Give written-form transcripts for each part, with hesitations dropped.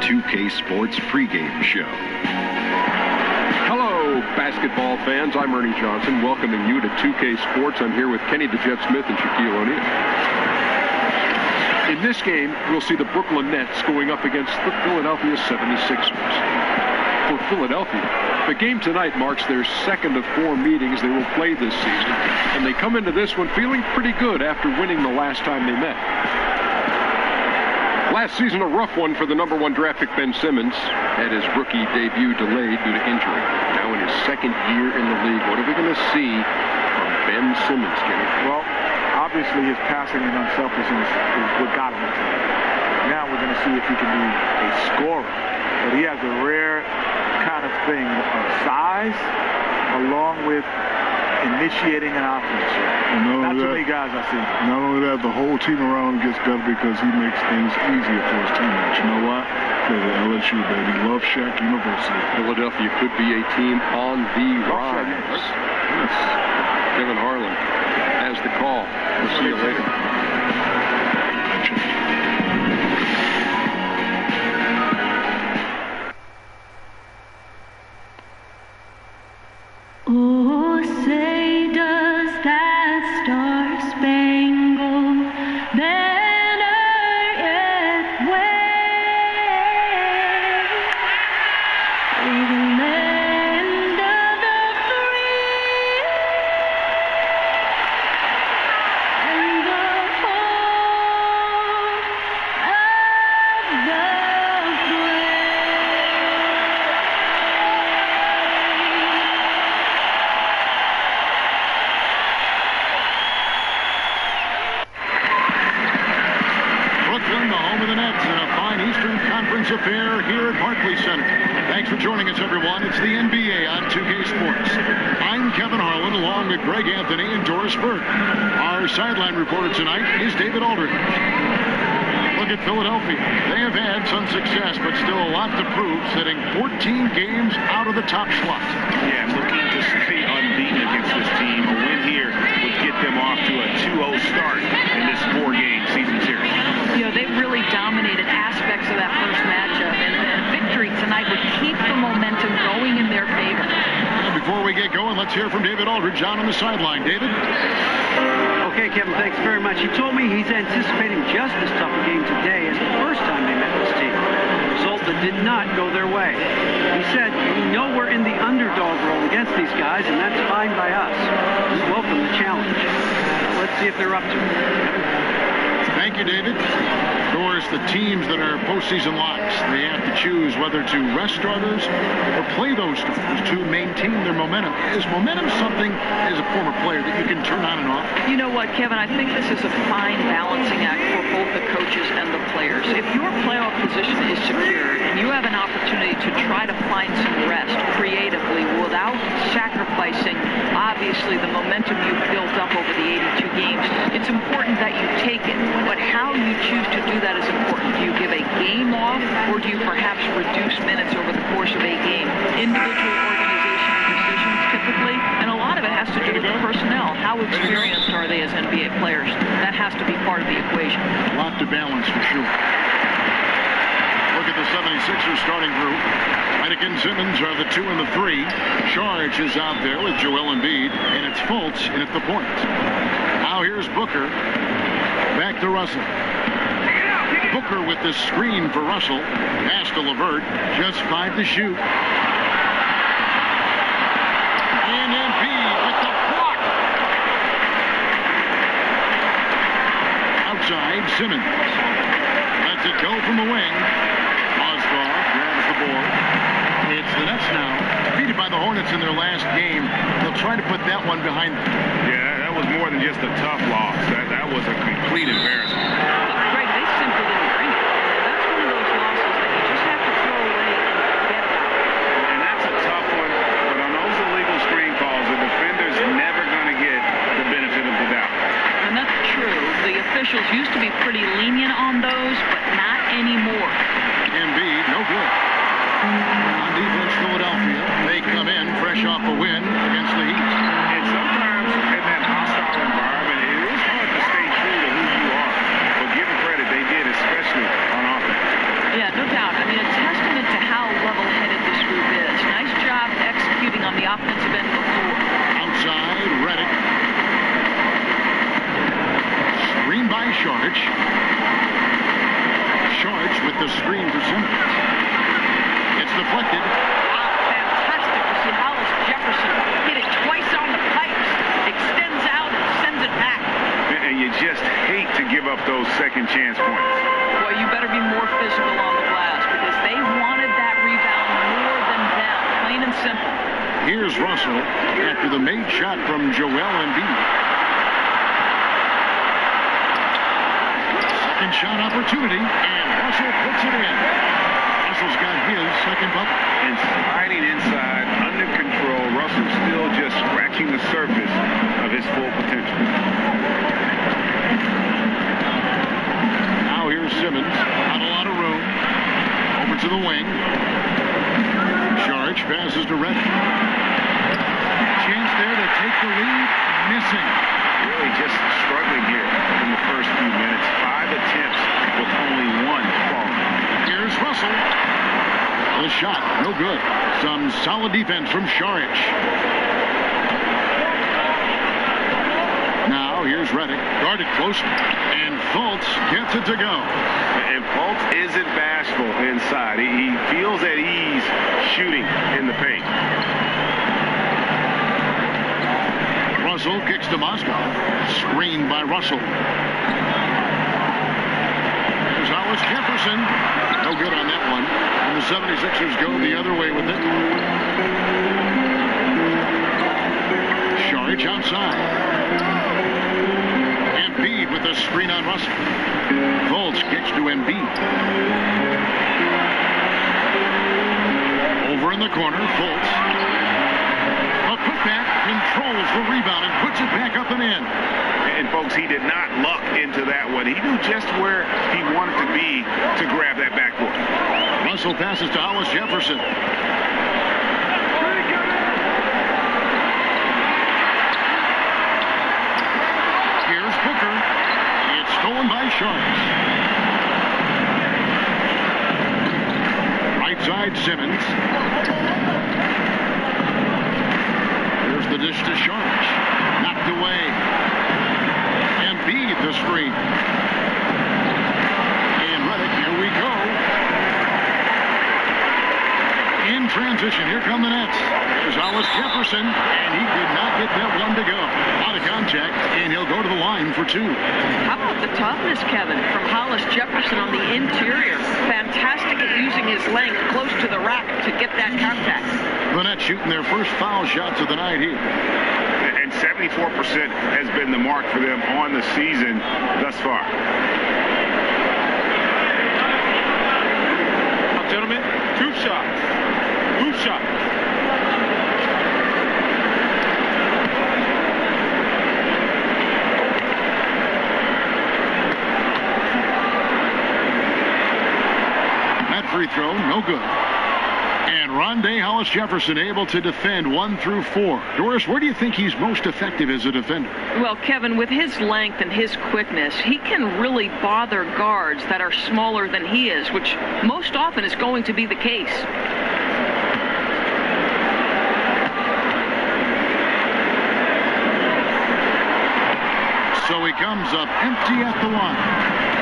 2K Sports pregame show. Hello, basketball fans. I'm Ernie Johnson, welcoming you to 2K Sports. I'm here with Kenny the Jet Smith and Shaquille O'Neal. In this game, we'll see the Brooklyn Nets going up against the Philadelphia 76ers. For Philadelphia, the game tonight marks their second of 4 meetings they will play this season, and they come into this one feeling pretty good after winning the last time they met. Last season, a rough one for the #1 draft pick Ben Simmons. Had his rookie debut delayed due to injury. Now in his second year in the league, what are we going to see from Ben Simmons, Kenny? Well, obviously his passing and unselfishness is what got him into it. Now we're going to see if he can be a scorer. But he has a rare kind of thing of size along with initiating an offense. Not too many guys I see. Not only that, the whole team around gets better because he makes things easier for his teammates. You know why? Because of LSU, baby. Love Shack University. Philadelphia could be a team on the rise. Yes. Kevin Harlan has the call. We'll see you later. Oh, say does that star-spangled banner yet wave through the land of the free and the home of the brave. Brooklyn, the home of the Nets, in a fine Eastern Conference affair here at Barclays Center. Thanks for joining us, everyone. It's the NBA on 2K Sports. I'm Kevin Harlan, along with Greg Anthony and Doris Burke. Our sideline reporter tonight is David Aldridge. Look at Philadelphia. They have had some success, but still a lot to prove, sitting 14 games out of the top slot. Yeah, looking to stay unbeaten against this team. A win here would get them off to a 2-0 start in this 4-game season series. You know, they've really dominated aspects of that first matchup, and a victory tonight would keep the momentum going in their favor. And before we get going, let's hear from David Aldridge on the sideline. David? Okay, Kevin, thanks very much. He told me he's anticipating just as tough a game today as the first time they met this team. A result that did not go their way. He said, we know we're in the underdog role against these guys, and that's fine by us. We welcome the challenge. Let's see if they're up to it. Thank you, David. Of course, the teams that are postseason locks, they have to choose whether to rest starters or play those starters to maintain their momentum. Is momentum something, as a former player, that you can turn on and off? You know what, Kevin, I think this is a fine balancing act for both the coaches and the players. If your playoff position is secured and you have an opportunity to try to find some rest creatively without sacrificing, obviously, the momentum you've built up over the 82 games, it's important that you take it. But how you choose to do that is important. Do you give a game off, or do you perhaps reduce minutes over the course of a game? Individual organizational decisions, typically, and a lot of it has to do with the personnel. How experienced are they as NBA players? That has to be part of the equation. A lot to balance, for sure. Look at the 76ers starting group. Redick and Simmons are the 2 and the 3. Charge is out there with Joel Embiid, and it's Fultz in at the point. Now here's Booker. Back to Russell. Booker with the screen for Russell. Pass to LeVert. Just 5 to shoot. And Embiid with the block. Outside, Simmons. Lets it go from the wing. Osgood grabs the board. It's the Nets now. Defeated by the Hornets in their last game. They'll try to put that one behind them. Yeah, that was more than just a tough loss. That was a complete embarrassment. Greg, they simply didn't bring it. That's one of those losses that you just have to throw away and forget about. And that's a tough one. But on those illegal screen calls, the defender's never going to get the benefit of the doubt. And that's true. The officials used to be pretty lenient on those, but not anymore. Embiid, no good. On defense, Philadelphia. They come in fresh off a win against the Heat. And sometimes in that hostile environment, it is hard to stay true to who you are. But give them credit, they did, especially on offense. Yeah, no doubt. I mean, it's Here's Russell after the made shot from Joel Embiid. Second shot opportunity, and Russell puts it in. Russell's got his second bucket. And sliding inside, under control, Russell still just scratching the surface of his full potential. Now here's Simmons. Not a lot of room. Over to the wing. Saric passes to Redick. Chance there to take the lead. Missing. Really just struggling here in the first few minutes. 5 attempts with only 1 fall. Here's Russell. The shot, no good. Some solid defense from Saric. Now here's Redick, guarded closely, and Fultz gets it to go. And Fultz isn't bashful inside. He feels at ease shooting in the paint. Russell kicks to Moscow. Screened by Russell. There's Hollis Jefferson. No good on that one. And the 76ers go the other way with it. Saric outside. Embiid with a screen on Russell. Fultz kicks to Embiid. Over in the corner, Fultz. A putback, controls the rebound and puts it back up and in. And folks, he did not luck into that one. He knew just where he wanted to be to grab that backboard. Russell passes to Hollis Jefferson. Here's Booker. It's stolen by Sharks. Right side, Simmons. There's the dish to Sharks. Knocked away. Embiid the screen. And Redick, here we go. In transition, here come the Nets. There's Hollis Jefferson, and he could not get that one to go. Out of contact, and he'll go to the line for 2. How about the toughness, Kevin, from Hollis Jefferson on the interior? Fantastic at using his length close to the rack to get that contact. The Nets shooting their first foul shots of the night here. And 74% has been the mark for them on the season thus far. Now, gentlemen, 2 shots. 2 shots. That free throw, no good. And Rondé Hollis Jefferson able to defend 1 through 4. Doris, where do you think he's most effective as a defender? Well, Kevin, with his length and his quickness, he can really bother guards that are smaller than he is, which most often is going to be the case. So he comes up empty at the line.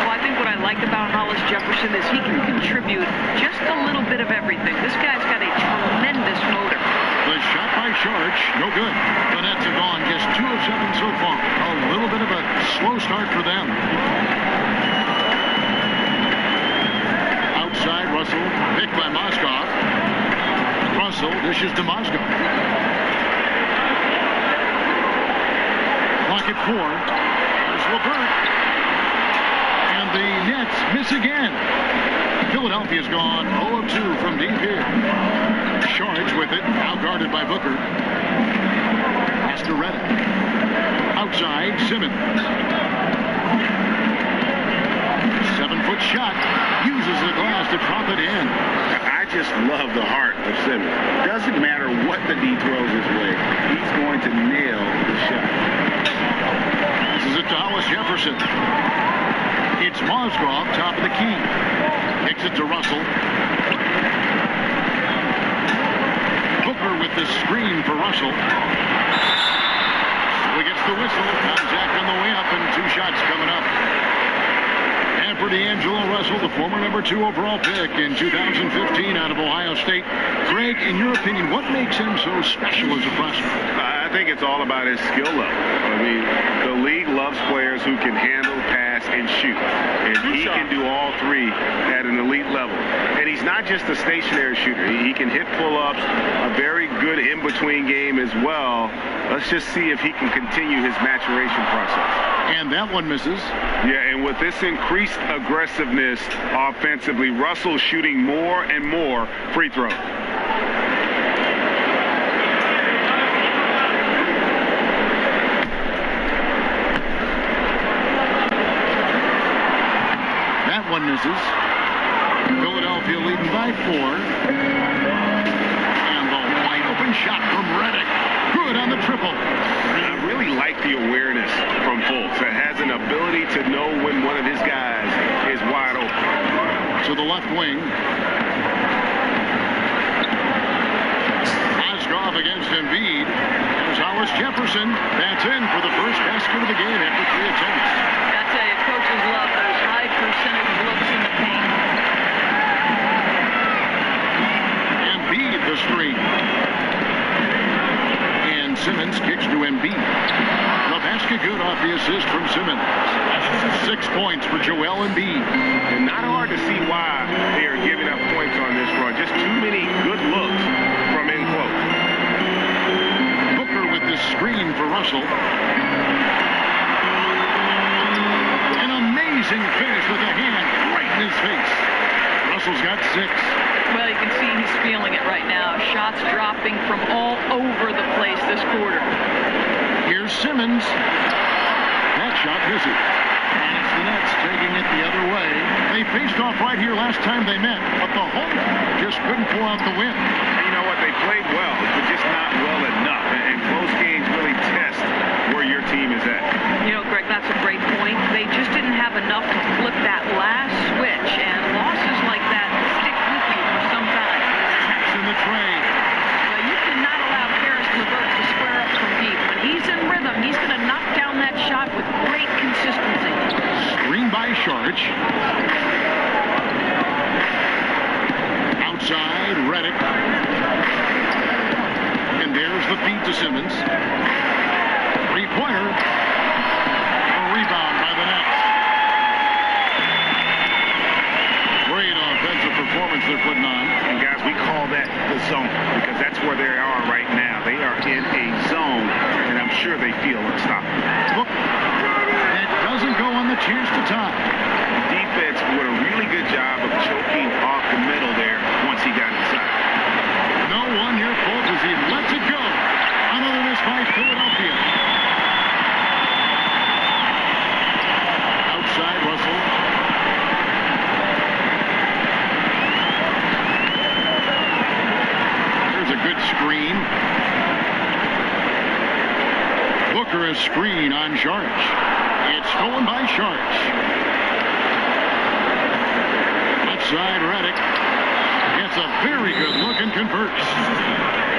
Well, I think what I like about Hollis Jefferson is he can contribute just a little bit of everything. This guy's got a tremendous motor. The shot by Saric, no good. The Nets have gone just 2 of 7 so far. A little bit of a slow start for them. Outside, Russell, picked by Moskov. Russell dishes to Moskov. Clock at 4. There's LeVert. And the Nets miss again. Philadelphia's gone 0 of 2 from deep here. Saric with it, now guarded by Booker. Pass to Redick. Outside, Simmons. 7-foot shot. Uses the glass to drop it in. I just love the heart of Simmons. Doesn't matter what the D throws his way. He's going to nail the shot. This is it to Hollis Jefferson. It's Moskov, top of the key. Kicks it to Russell. Booker with the screen for Russell. So he gets the whistle. Contact on the way up, and 2 shots coming up. And for D'Angelo Russell, the former number 2 overall pick in 2015 out of Ohio State. Greg, in your opinion, what makes him so special as a prospect? I think it's all about his skill level. I mean, the league loves players who can handle, pass, and shoot. And he can do all three at an elite level. And he's not just a stationary shooter. He can hit pull-ups, a very good in-between game as well. Let's just see if he can continue his maturation process. And that one misses. Yeah, and with this increased aggressiveness offensively, Russell shooting more and more free throws. That one misses. Philadelphia leading by 4. And the wide open shot from Redick. Good on the triple. I really like the awareness from Fultz that has an ability to know when one of his guys is wide open. To the left wing. Oshkoff against Embiid. There's Hollis Jefferson. That's in for the first basket of the game after 3 attempts. I tell you, coaches love those high percentage looks in the paint. Embiid the screen. And Simmons kicks to Embiid. The basket good off the assist from Simmons. 6 points for Joel Embiid. And not hard to see why they are giving up points on this run. Just too many good looks from in close. Booker with the screen for Russell. An amazing finish with a hand right in his face. Russell's got 6. Well, you can see he's feeling it right now. Shots dropping from all over the place this quarter. Here's Simmons. That shot misses. And it's the Nets taking it the other way. They faced off right here last time they met, but the home just couldn't pull out the win. You know what? They played well, but just not well enough. And close games really test where your team is at. You know, Greg, that's a great point. They just didn't have enough to flip that last switch, and losses like that stick with you for some time. Taps in the tray. Well, you cannot allow Karis LeVert to square up from deep. When he's in rhythm, he's going to knock down that shot with great consistency. Screen by Sharch. Outside, Redick. And there's the feed to Simmons. Three-pointer. A rebound by the Nets. Great offensive performance they're putting on. And guys, we call that the zone because that's where they are right now. They are in a zone, and I'm sure they feel unstoppable. Look, it doesn't go on the chance to tie. Defense did a really good job of choking off the middle there once he got inside. No one near Fultz as he lets it go. Another miss by Philadelphia. Outside Russell. There's a good screen. Booker a screen on Sharch. It's stolen by Sharch. Outside Redick. Gets a very good look and converts.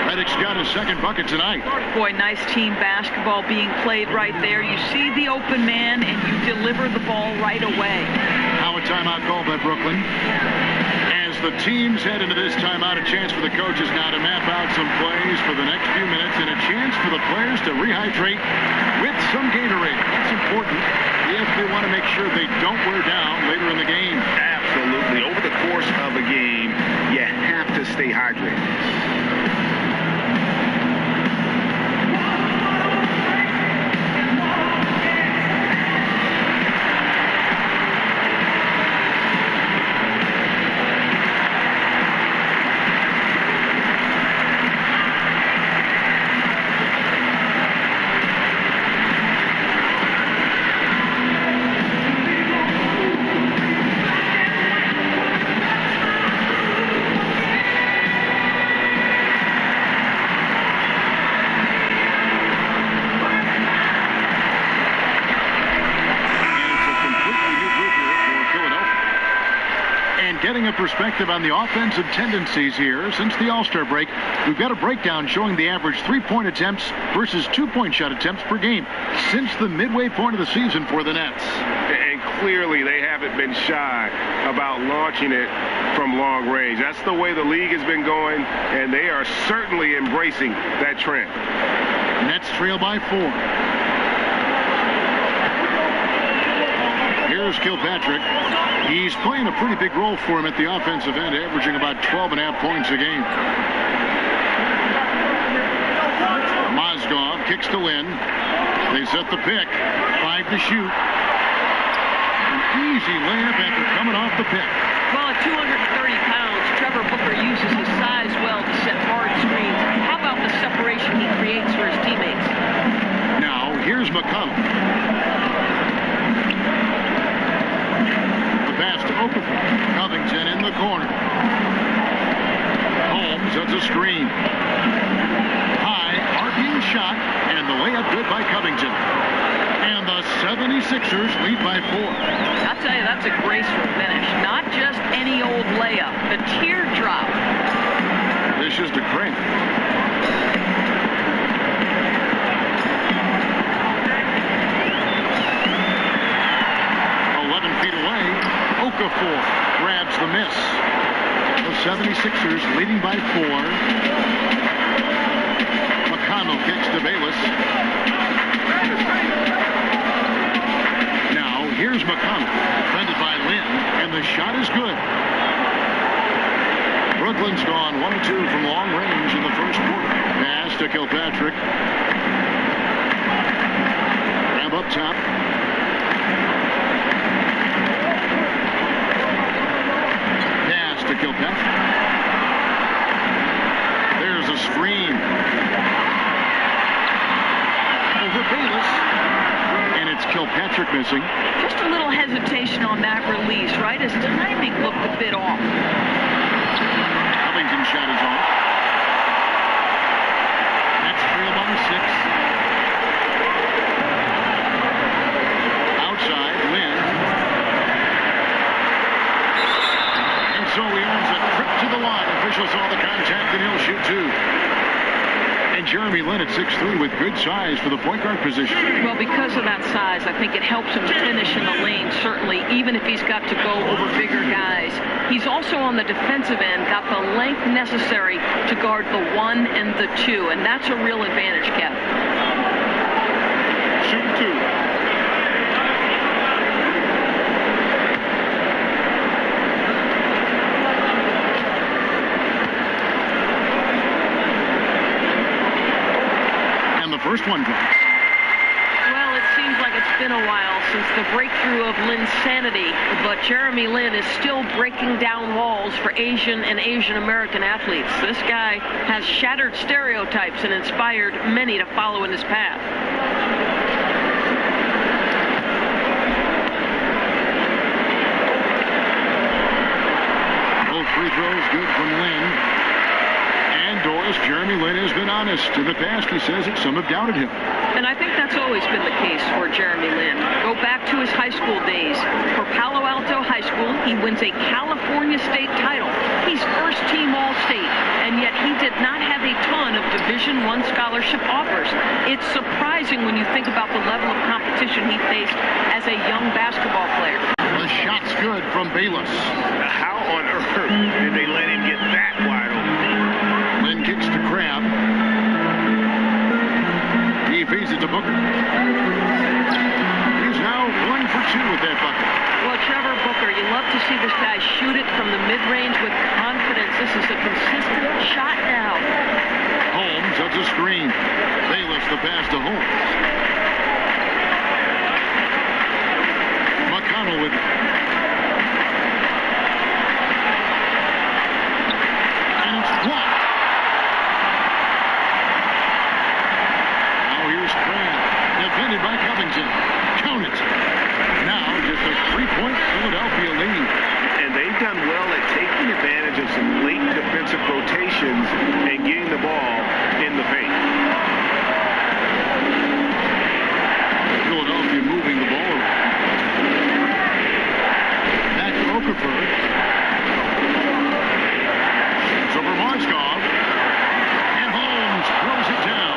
Redick's got his second bucket tonight. Boy, nice team basketball being played right there. You see the open man, and you deliver the ball right away. Now a timeout call by Brooklyn. As the teams head into this timeout, a chance for the coaches now to map out some plays for the next few minutes and a chance for the players to rehydrate with some Gatorade. That's important if they want to make sure they don't wear down later in the game. Absolutely. Over the course of a game, you have to stay hydrated. Getting a perspective on the offensive tendencies here since the All-Star break, we've got a breakdown showing the average three-point attempts versus two-point shot attempts per game since the midway point of the season for the Nets. And clearly they haven't been shy about launching it from long range. That's the way the league has been going, and they are certainly embracing that trend. Nets trail by 4. Here's Kilpatrick. He's playing a pretty big role for him at the offensive end, averaging about 12.5 points a game. Mozgov kicks to Lynn. They set the pick. 5 to shoot. An easy layup after coming off the pick. Well, at 230 pounds, Trevor Booker uses his size well to set hard screens. How about the separation he creates for his teammates? Now, here's McConnell. The pass to Okafor. Covington in the corner. Holmes sets a screen. High, arcing shot, and the layup good by Covington. And the 76ers lead by 4. I'll tell you, that's a graceful finish. Not just any old layup. The teardrop. This is to Craig. Okafor grabs the miss. The 76ers leading by 4. McConnell kicks to Bayless. Now, here's McConnell, defended by Lynn, and the shot is good. Brooklyn's gone 1 of 2 from long range in the first quarter. Pass to Kilpatrick. Grab up top. To Kilpatrick. There's a screen. Over Bayless. And it's Kilpatrick missing. Just a little hesitation on that release, right? His timing looked a bit off. Covington shot is off. That's trail by 6. Outside, Lynn. So he earns a trip to the line. Officials saw the contact, and he'll shoot 2. And Jeremy Lin at 6'3" with good size for the point guard position. Well, because of that size, I think it helps him finish in the lane, certainly, even if he's got to go over bigger guys. He's also on the defensive end, got the length necessary to guard the 1 and the 2, and that's a real advantage, Kevin. Shoot 2. First one drops. Well, it seems like it's been a while since the breakthrough of Linsanity, but Jeremy Lin is still breaking down walls for Asian and Asian American athletes. This guy has shattered stereotypes and inspired many to follow in his path. Both free throws good from Lin. Doris, Jeremy Lin has been honest. In the past, he says that some have doubted him. And I think that's always been the case for Jeremy Lin. Go back to his high school days. For Palo Alto High School, he wins a California State title. He's first-team All-State, and yet he did not have a ton of Division I scholarship offers. It's surprising when you think about the level of competition he faced as a young basketball player. The shot's good from Bayless. How on earth did they let him get that wide open? Lin kicks to Crab. He feeds it to Booker. He's now 1 for 2 with that bucket. Well, Trevor Booker, you love to see this guy shoot it from the mid-range with confidence. This is a consistent shot now. Holmes has a screen. Bayless the pass to Holmes. McConnell with it. And it's blocked. Defended by Covington. Count it. Now just a 3-point Philadelphia lead. And they've done well at taking advantage of some late defensive rotations and getting the ball in the paint. Philadelphia moving the ball around. Back to Okafor. It's over Mozgov. And Holmes throws it down.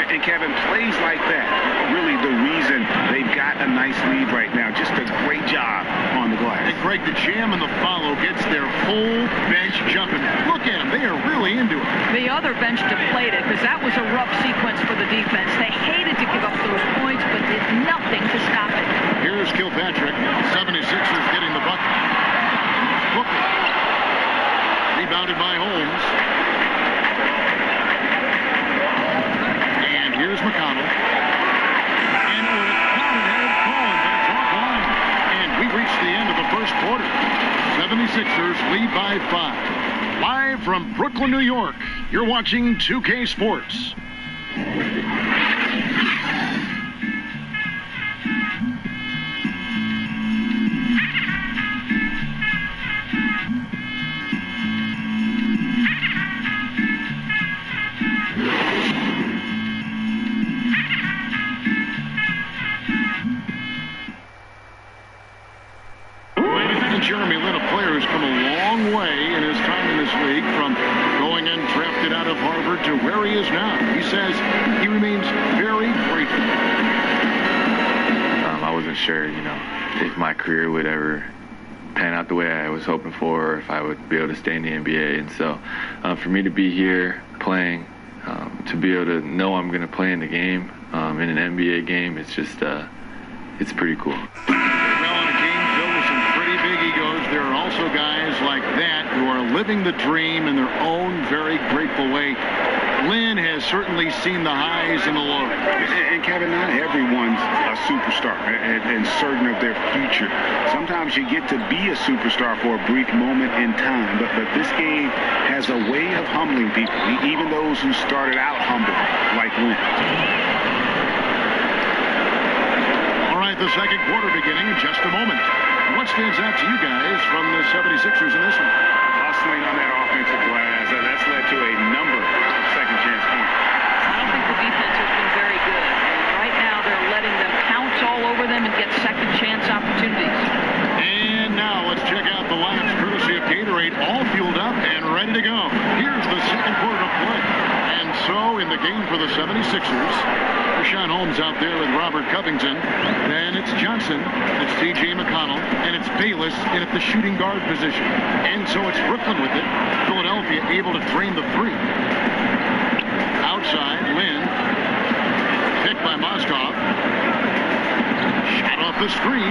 And Kevin, plays like that, really the reason they've got a nice lead right now. Just a great job on the glass. Craig, the jam and the follow gets their whole bench jumping. Look at them. They are really into it. The other bench deflated because that was a rough sequence for the defense. They hated to give up those points, but did nothing to stop it. Here's Kilpatrick. 76ers getting the bucket. Booker. Rebounded by Holmes. And here's McConnell. And it would have counted had it fallen, but it's offline. And we've reached the end of the first quarter. 76ers lead by 5. Live from Brooklyn, New York, you're watching 2K Sports. Jeremy Lin, a player who's come a long way in his time in this league, from going undrafted out of Harvard to where he is now. He says he remains very grateful. I wasn't sure, if my career would ever pan out the way I was hoping for, or if I would be able to stay in the NBA. And so for me to be here playing, to be able to know I'm going to play in the game, in an NBA game, it's just, it's pretty cool. There are also guys like that who are living the dream in their own very grateful way. Lin has certainly seen the highs and the lows. And Kevin, not everyone's a superstar and certain of their future. Sometimes you get to be a superstar for a brief moment in time, but this game has a way of humbling people, even those who started out humble, like Lin. All right, the second quarter beginning in just a moment. What stands out to you guys from the 76ers in this one? Hustling on that offensive glass. That's led to a number of second-chance points. I don't think the defense has been very good. Right now, they're letting them pounce all over them and get second-chance opportunities. And now let's check out the laps courtesy of Gatorade, all fueled up and ready to go. Here's the second quarter of play. And so in the game for the 76ers, Richaun Holmes out there with Robert Covington. Then it's Johnson, it's T.J. McConnell, and it's Bayless in at the shooting guard position. And so it's Brooklyn with it. Philadelphia able to drain the three. Outside, Lin. Picked by Mozgov. Shot off the screen.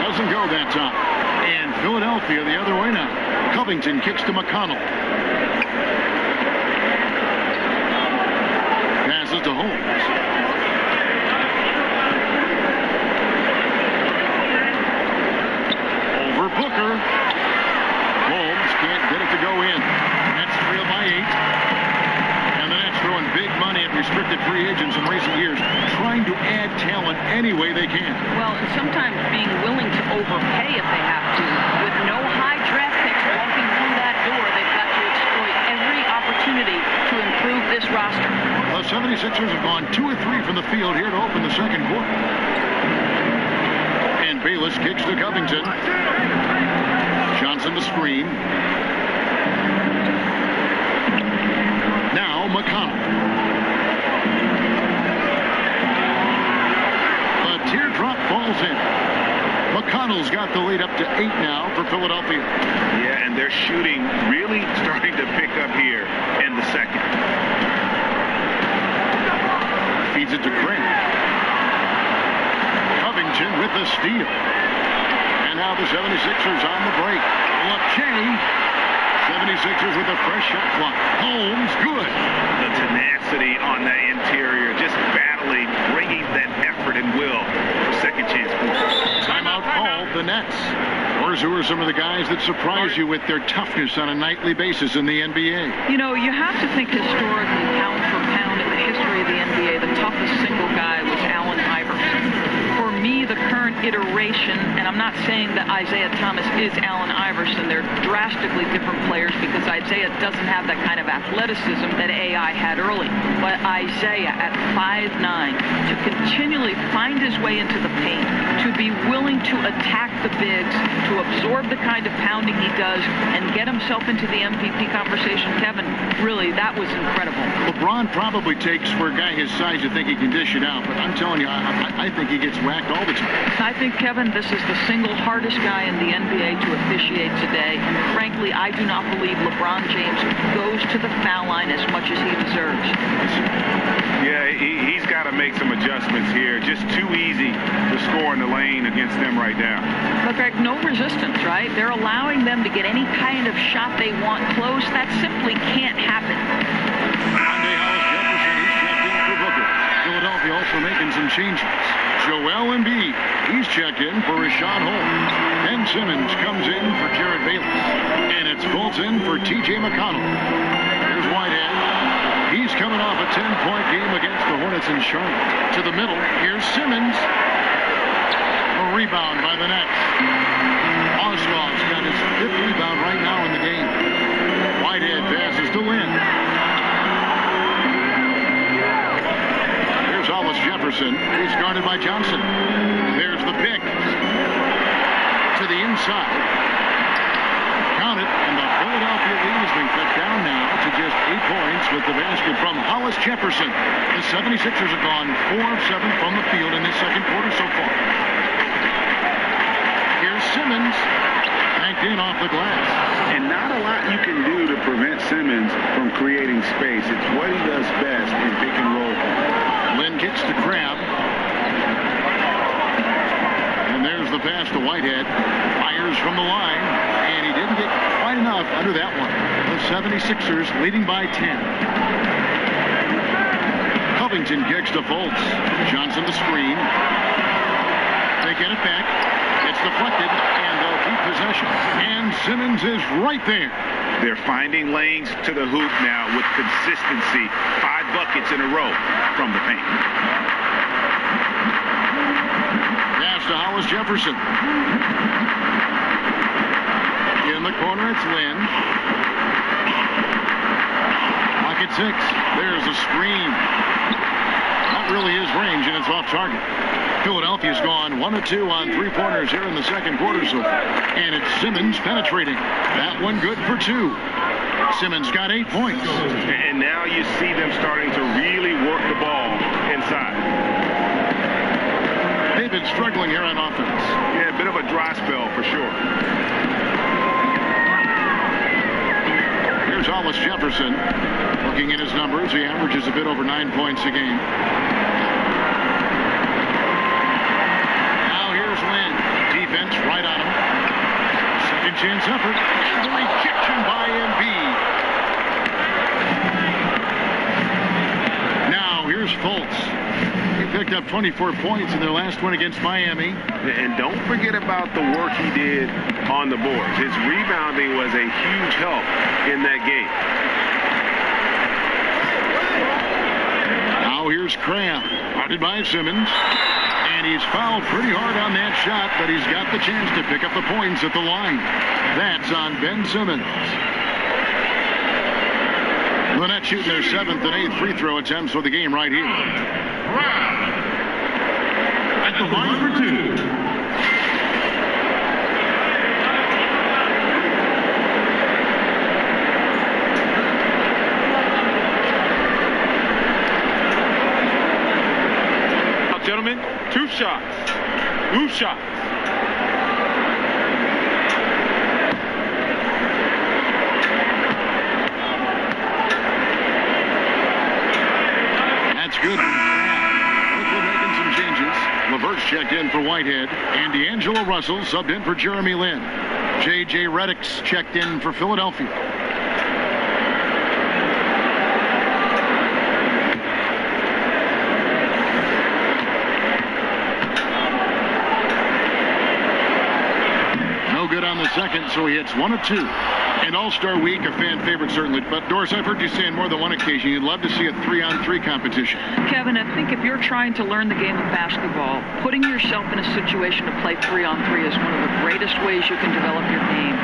Doesn't go that time. And Philadelphia the other way now. Covington kicks to McConnell. Passes to Holmes. Over Booker. Holmes can't get it to go in. Nets trail by 8. And the Nets throwing big money at restricted free agents in recent years, trying to add talent any way they can. Well, and sometimes being willing to overpay if they have to. With no high draft picks walking through that door, they've got to exploit every opportunity to improve this roster. The 76ers have gone 2 of 3 from the field here to open the second quarter. And Bayless kicks to Covington. Johnson the screen. Now McConnell. The teardrop falls in. McConnell's got the lead up to 8 now for Philadelphia. Yeah, and they're shooting really starting to pick up here in the second. Feeds it to Grant. Covington with the steal. And now the 76ers on the break. LeChey. 76ers with a fresh shot clock. Holmes, good. The tenacity on the interior, just battling, bringing that effort and will for second chance points. Timeout called the Nets. Who are some of the guys that surprise you with their toughness on a nightly basis in the NBA? You know, you have to think historically, pound for pound, in the history of the NBA, the toughest single guy was Allen Iverson. For me, the current iteration, and I'm not saying that Isaiah Thomas is Allen Iverson, they're drastically different players because Isaiah doesn't have that kind of athleticism that AI had early. But Isaiah at 5'9", to continually find his way into the paint, to be willing to attack the bigs, to absorb the kind of pounding he does, and get himself into the MVP conversation, Kevin, really, that was incredible. LeBron probably takes, for a guy his size, to think he can dish it out, but I'm telling you, I think he gets whacked all the time. I I think, Kevin, this is the single hardest guy in the NBA to officiate today. And frankly, I do not believe LeBron James goes to the foul line as much as he deserves. Yeah, he's got to make some adjustments here. Just too easy to score in the lane against them right now. But Greg, no resistance, right? They're allowing them to get any kind of shot they want close. That simply can't happen. Monday Hollis Jefferson, he's checked in for Booker. Philadelphia also making some changes. Joel Embiid, he's checked in for Rashad Holmes. Ben Simmons comes in for Jared Bayless. And it's Fultz in for T.J. McConnell. Here's Whitehead. He's coming off a 10-point game against the Hornets in Charlotte. To the middle, here's Simmons. A rebound by the Nets. Oswald's got his 5th rebound right now in the game. Whitehead passes to Lynn. Here's Hollis Jefferson. He's guarded by Johnson. There's the pick. To the inside. Count it, and the Philadelphia lead has been cut down now to just 8 points with the basket from Hollis Jefferson. The 76ers have gone 4 of 7 from the field in this second quarter so far. Here's Simmons, banked in off the glass. And not a lot you can do to prevent Simmons from creating space. It's what he does best in pick and roll. Lynn kicks to Crab. And there's the pass to Whitehead. Fires from the line. And he didn't get quite enough under that one. The 76ers leading by 10. Covington kicks to Fultz. Johnson the screen. They get it back. It's deflected, and they'll keep possession. And Simmons is right there. They're finding lanes to the hoop now with consistency. 5 buckets in a row from the paint. Pass to Hollis Jefferson. In the corner, it's Lynn. Pocket 6. There's a screen. Not really his range, and it's off target. Philadelphia's gone 1 of 2 on 3-pointers here in the second quarter so far. And it's Simmons penetrating. That one good for 2. Simmons got 8 points. And now you see them starting to really work the ball inside. They've been struggling here on offense. Yeah, a bit of a dry spell for sure. Here's Hollis Jefferson. Looking at his numbers, he averages a bit over 9 points a game. Lynn. Defense right on him. Second chance effort. And the rejection by Embiid. Now here's Fultz. He picked up 24 points in their last one against Miami. And don't forget about the work he did on the boards. His rebounding was a huge help in that game. Now here's Cram. Guarded by Simmons. And he's fouled pretty hard on that shot, but he's got the chance to pick up the points at the line. That's on Ben Simmons. The Nets shooting their 7th and 8th free throw attempts for the game right here. At the line for 2. Gentlemen, 2 shots. Move shots. That's good. Quickly making some changes. LeVert's checked in for Whitehead. And D'Angelo Russell subbed in for Jeremy Lin. J.J. Redick's checked in for Philadelphia. Good on the second, so he hits 1 of 2. And All-Star Week, a fan favorite certainly. But Doris, I've heard you say on more than one occasion you'd love to see a 3-on-3 competition. Kevin, I think if you're trying to learn the game of basketball, putting yourself in a situation to play 3-on-3 is one of the greatest ways you can develop your game.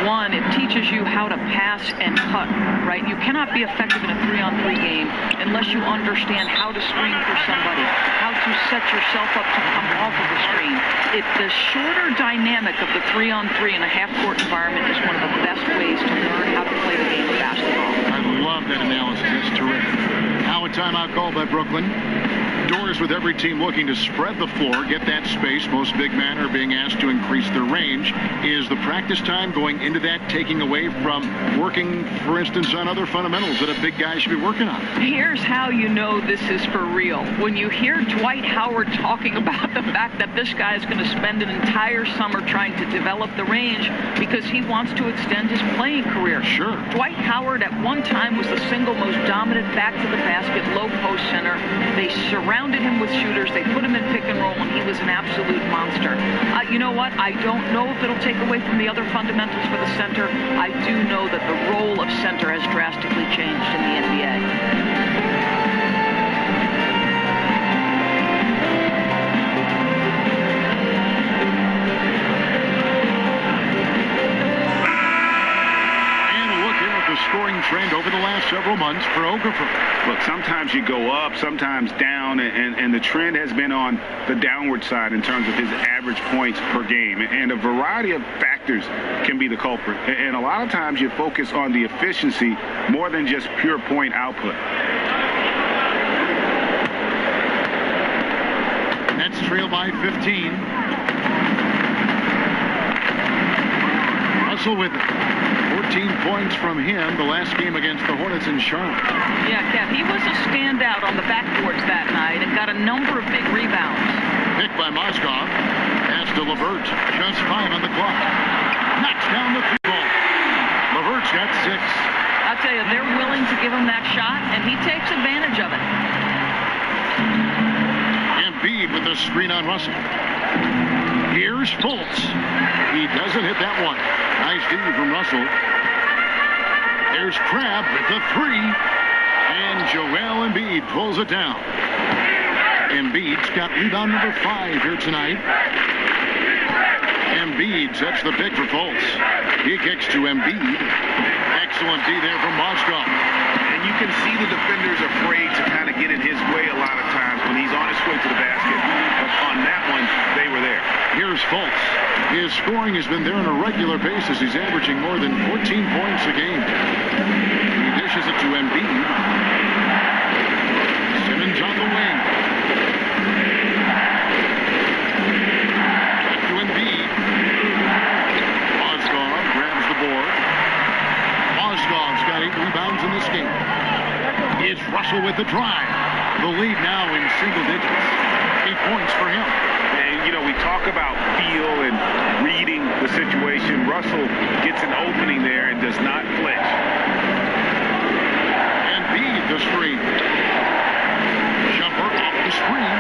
One, it teaches you how to pass and cut, right? You cannot be effective in a 3-on-3 game unless you understand how to screen for somebody, how to set yourself up to come off of the screen. The shorter dynamic of the 3-on-3 in a half-court environment is one of the best ways to learn how to play the game of basketball. I love that analysis. It's terrific. How it timeout called by Brooklyn. Doors with every team looking to spread the floor, get that space. Most big men are being asked to increase their range. Is the practice time going into that taking away from working, for instance, on other fundamentals that a big guy should be working on? Here's how you know this is for real. When you hear Dwight Howard talking about the fact that this guy is going to spend an entire summer trying to develop the range because he wants to extend his playing career. Sure. Dwight Howard at one time was the single most dominant back-to-the-basket, low-post center. They surrounded him with shooters. They put him in pick and roll, and he was an absolute monster. You know what? I don't know if it'll take away from the other fundamentals for the center. I do know that the role of center has drastically changed in the NBA. Scoring trend over the last several months for Okafor. Look, sometimes you go up, sometimes down, and the trend has been on the downward side in terms of his average points per game. And a variety of factors can be the culprit. And a lot of times you focus on the efficiency more than just pure point output. Nets trail by 15. Russell with it. 14 points from him the last game against the Hornets in Charlotte. Yeah, Kev, he was a standout on the backboards that night and got a number of big rebounds. Picked by Mozgov. Pass to LeVert. Just 5 on the clock. Knocks down the three ball. LeVert's got 6. I'll tell you, they're willing to give him that shot, and he takes advantage of it. Embiid with the screen on Russell. Here's Fultz. He doesn't hit that one. Nice D from Russell. There's Crabbe with the 3. And Joel Embiid pulls it down. Embiid's got rebound number 5 here tonight. Embiid sets the pick for Fultz. He kicks to Embiid. Excellent D there from Mozgov. And you can see the defenders afraid to kind of get in his way a lot of times when he's on his way to the basket. But on that one, they were there. Here's Fultz. His scoring has been there on a regular basis. He's averaging more than 14 points a game. He dishes it to Embiid. Simmons on the wing. Back to Embiid. Mozgov grabs the board. Mozgov's got 8 rebounds in this game. It's Russell with the drive. The lead now in single digits. 8 points for him. And, you know, we talk about feel and reading the situation. Russell gets an opening there and does not flinch. Embiid the screen. Jumper off the screen.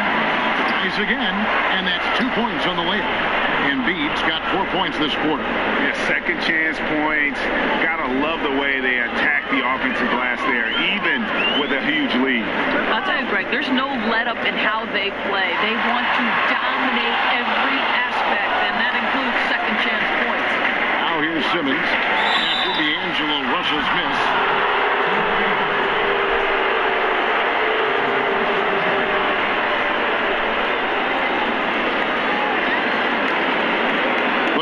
Tries again, and that's 2 points on the layup. Embiid's got 4 points this quarter. Yeah, second chance points. Gotta love the way they attack the offensive glass there, even with a huge lead. I'll tell you, Greg, there's no let-up in how they play. They want to dominate every aspect, and that includes second chance points. Now here's Simmons after D'Angelo Russell's miss.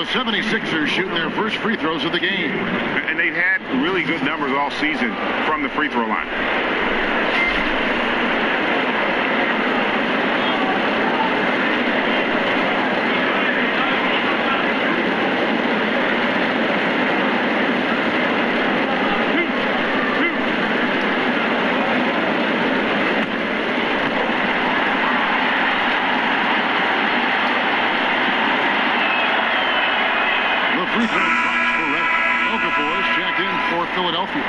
The 76ers shooting their first free throws of the game. And they've had really good numbers all season from the free throw line. Free throw drops for Red. Okafor is checked in for Philadelphia.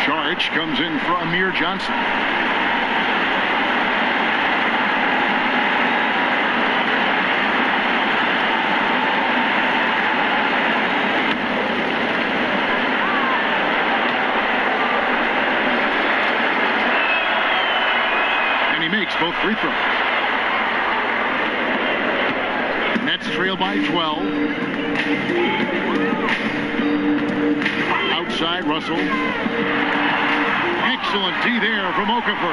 Saric comes in for Amir Johnson. And he makes both free throws. Nets trail by 12. Outside, Russell. Excellent D there from Okafor.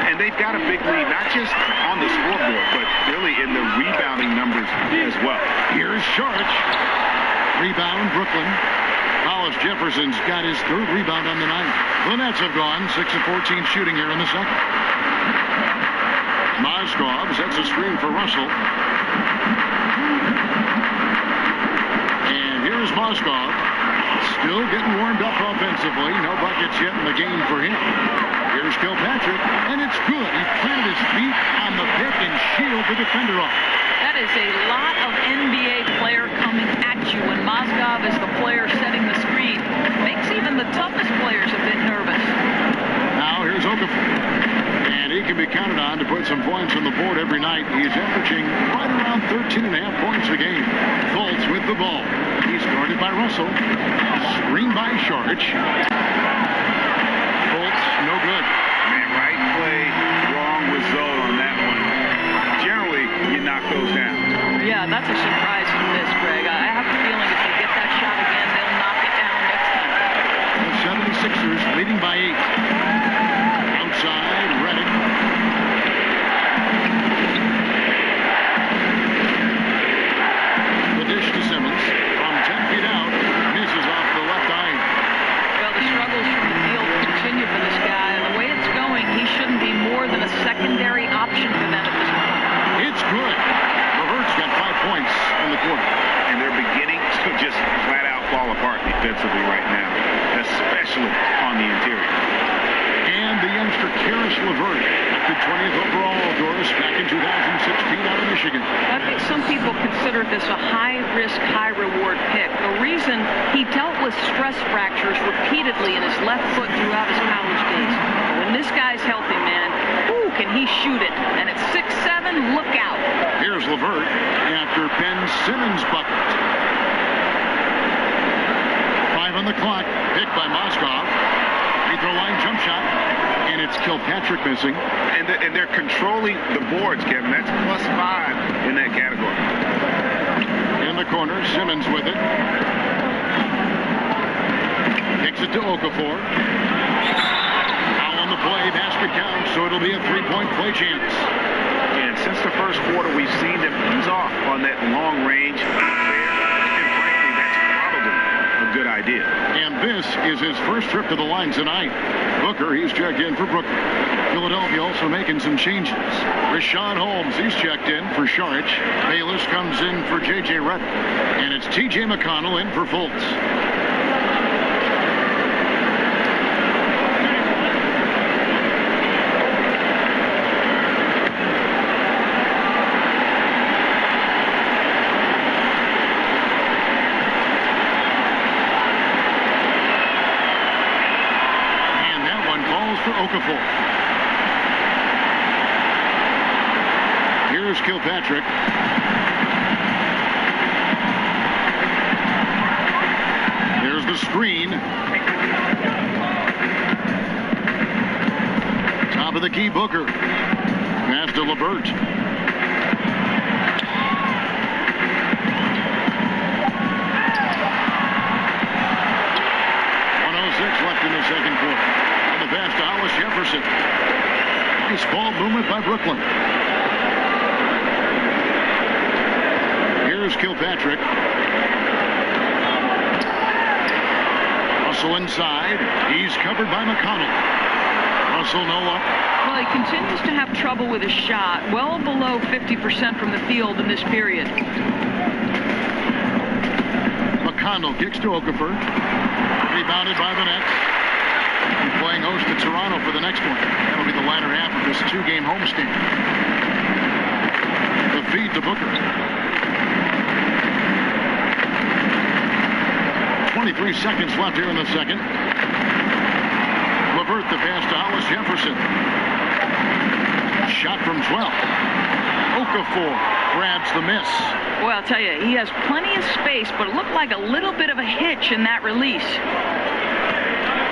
And they've got a big lead, not just on the scoreboard, but really in the rebounding numbers as well. Here's Saric. Rebound, Brooklyn. Hollis Jefferson's got his 3rd rebound on the night. The Nets have gone 6 of 14 shooting here in the second. Mozgov sets a screen for Russell. And here's Mozgov. Still getting warmed up offensively. No buckets yet in the game for him. Here's Kilpatrick, and it's good. He planted his feet on the pick and shielded the defender off. That is a lot of NBA player coming at you when Mozgov is the player setting the screen. Makes even the toughest players a bit nervous. Now here's Okafor. And he can be counted on to put some points on the board every night. He's averaging right around 13.5 points a game. Fultz with the ball. He's guarded by Russell. Screened by Saric. Fultz, no good. Man, right play, wrong result on that one. Generally, you knock those down. Yeah, that's a surprise in this, Greg. I have a feeling if they get that shot again, they'll knock it down next time. The 76ers leading by 8. Outside, Redick. The dish to Simmons. From 10 feet out, misses off the left eye. Well, the struggles from the field continue for this guy. And the way it's going, he shouldn't be more than a secondary option for them at this point. It's good. LeVert's got 5 points in the quarter. And they're beginning to just flat out fall apart defensively right now, especially on the interior. And the youngster Karis LeVert, the 20th overall, Doris, back in 2016 out of Michigan. I think some people consider this a high-risk, high-reward pick. The reason he dealt with stress fractures repeatedly in his left foot throughout his college days. When this guy's healthy, man, ooh, can he shoot it? And at 6'7", look out. Here's LeVert after Ben Simmons bucket. 5 on the clock, picked by Mozgov. Free throw line jump shot, and it's Kilpatrick missing. And they're controlling the boards, Kevin. That's +5 in that category. In the corner, Simmons with it. Kicks it to Okafor. Foul on the play, basket counts, so it'll be a 3-point play chance. And since the first quarter, we've seen them ease off on that long range affair. And frankly, that's probably a good idea. And this is his first trip to the line tonight. Booker, he's checked in for Brooklyn. Philadelphia also making some changes. Rashawn Holmes, he's checked in for Saric. Bayless comes in for J.J. Redick. And it's T.J. McConnell in for Fultz. For Okafor. Here's Kilpatrick. There's the screen. Top of the key, Booker. Pass to LeVert. Left in the second quarter. And the pass to Hollis Jefferson. Nice ball movement by Brooklyn. Here's Kilpatrick. Russell inside. He's covered by McConnell. Russell no luck. Well, he continues to have trouble with his shot. Well below 50% from the field in this period. McConnell kicks to Okafor. Rebounded by the Nets. And playing host to Toronto for the next one. That'll be the latter half of this 2-game homestand. The feed to Booker. 23 seconds left here in the second. LeVert the pass to Hollis Jefferson. Shot from 12. Okafor grabs the miss. Boy, I'll tell you, he has plenty of space, but it looked like a little bit of a hitch in that release.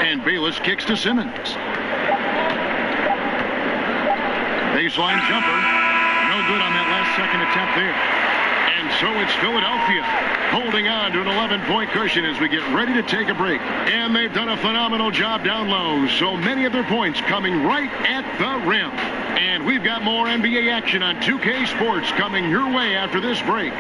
And Bayless kicks to Simmons. Baseline jumper. No good on that last second attempt there. And so it's Philadelphia holding on to an 11-point cushion as we get ready to take a break. And they've done a phenomenal job down low. So many of their points coming right at the rim. And we've got more NBA action on 2K Sports coming your way after this break.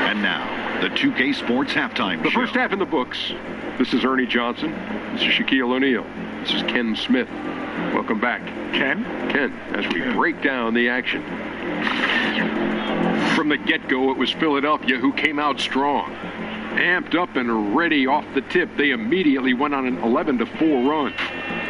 And now, the 2K Sports Halftime The Show. first half in the books. This is Ernie Johnson. This is Shaquille O'Neal. This is Ken Smith. Welcome back. Ken, as we break down the action. From the get-go, it was Philadelphia who came out strong. Amped up and ready off the tip, they immediately went on an 11-4 run.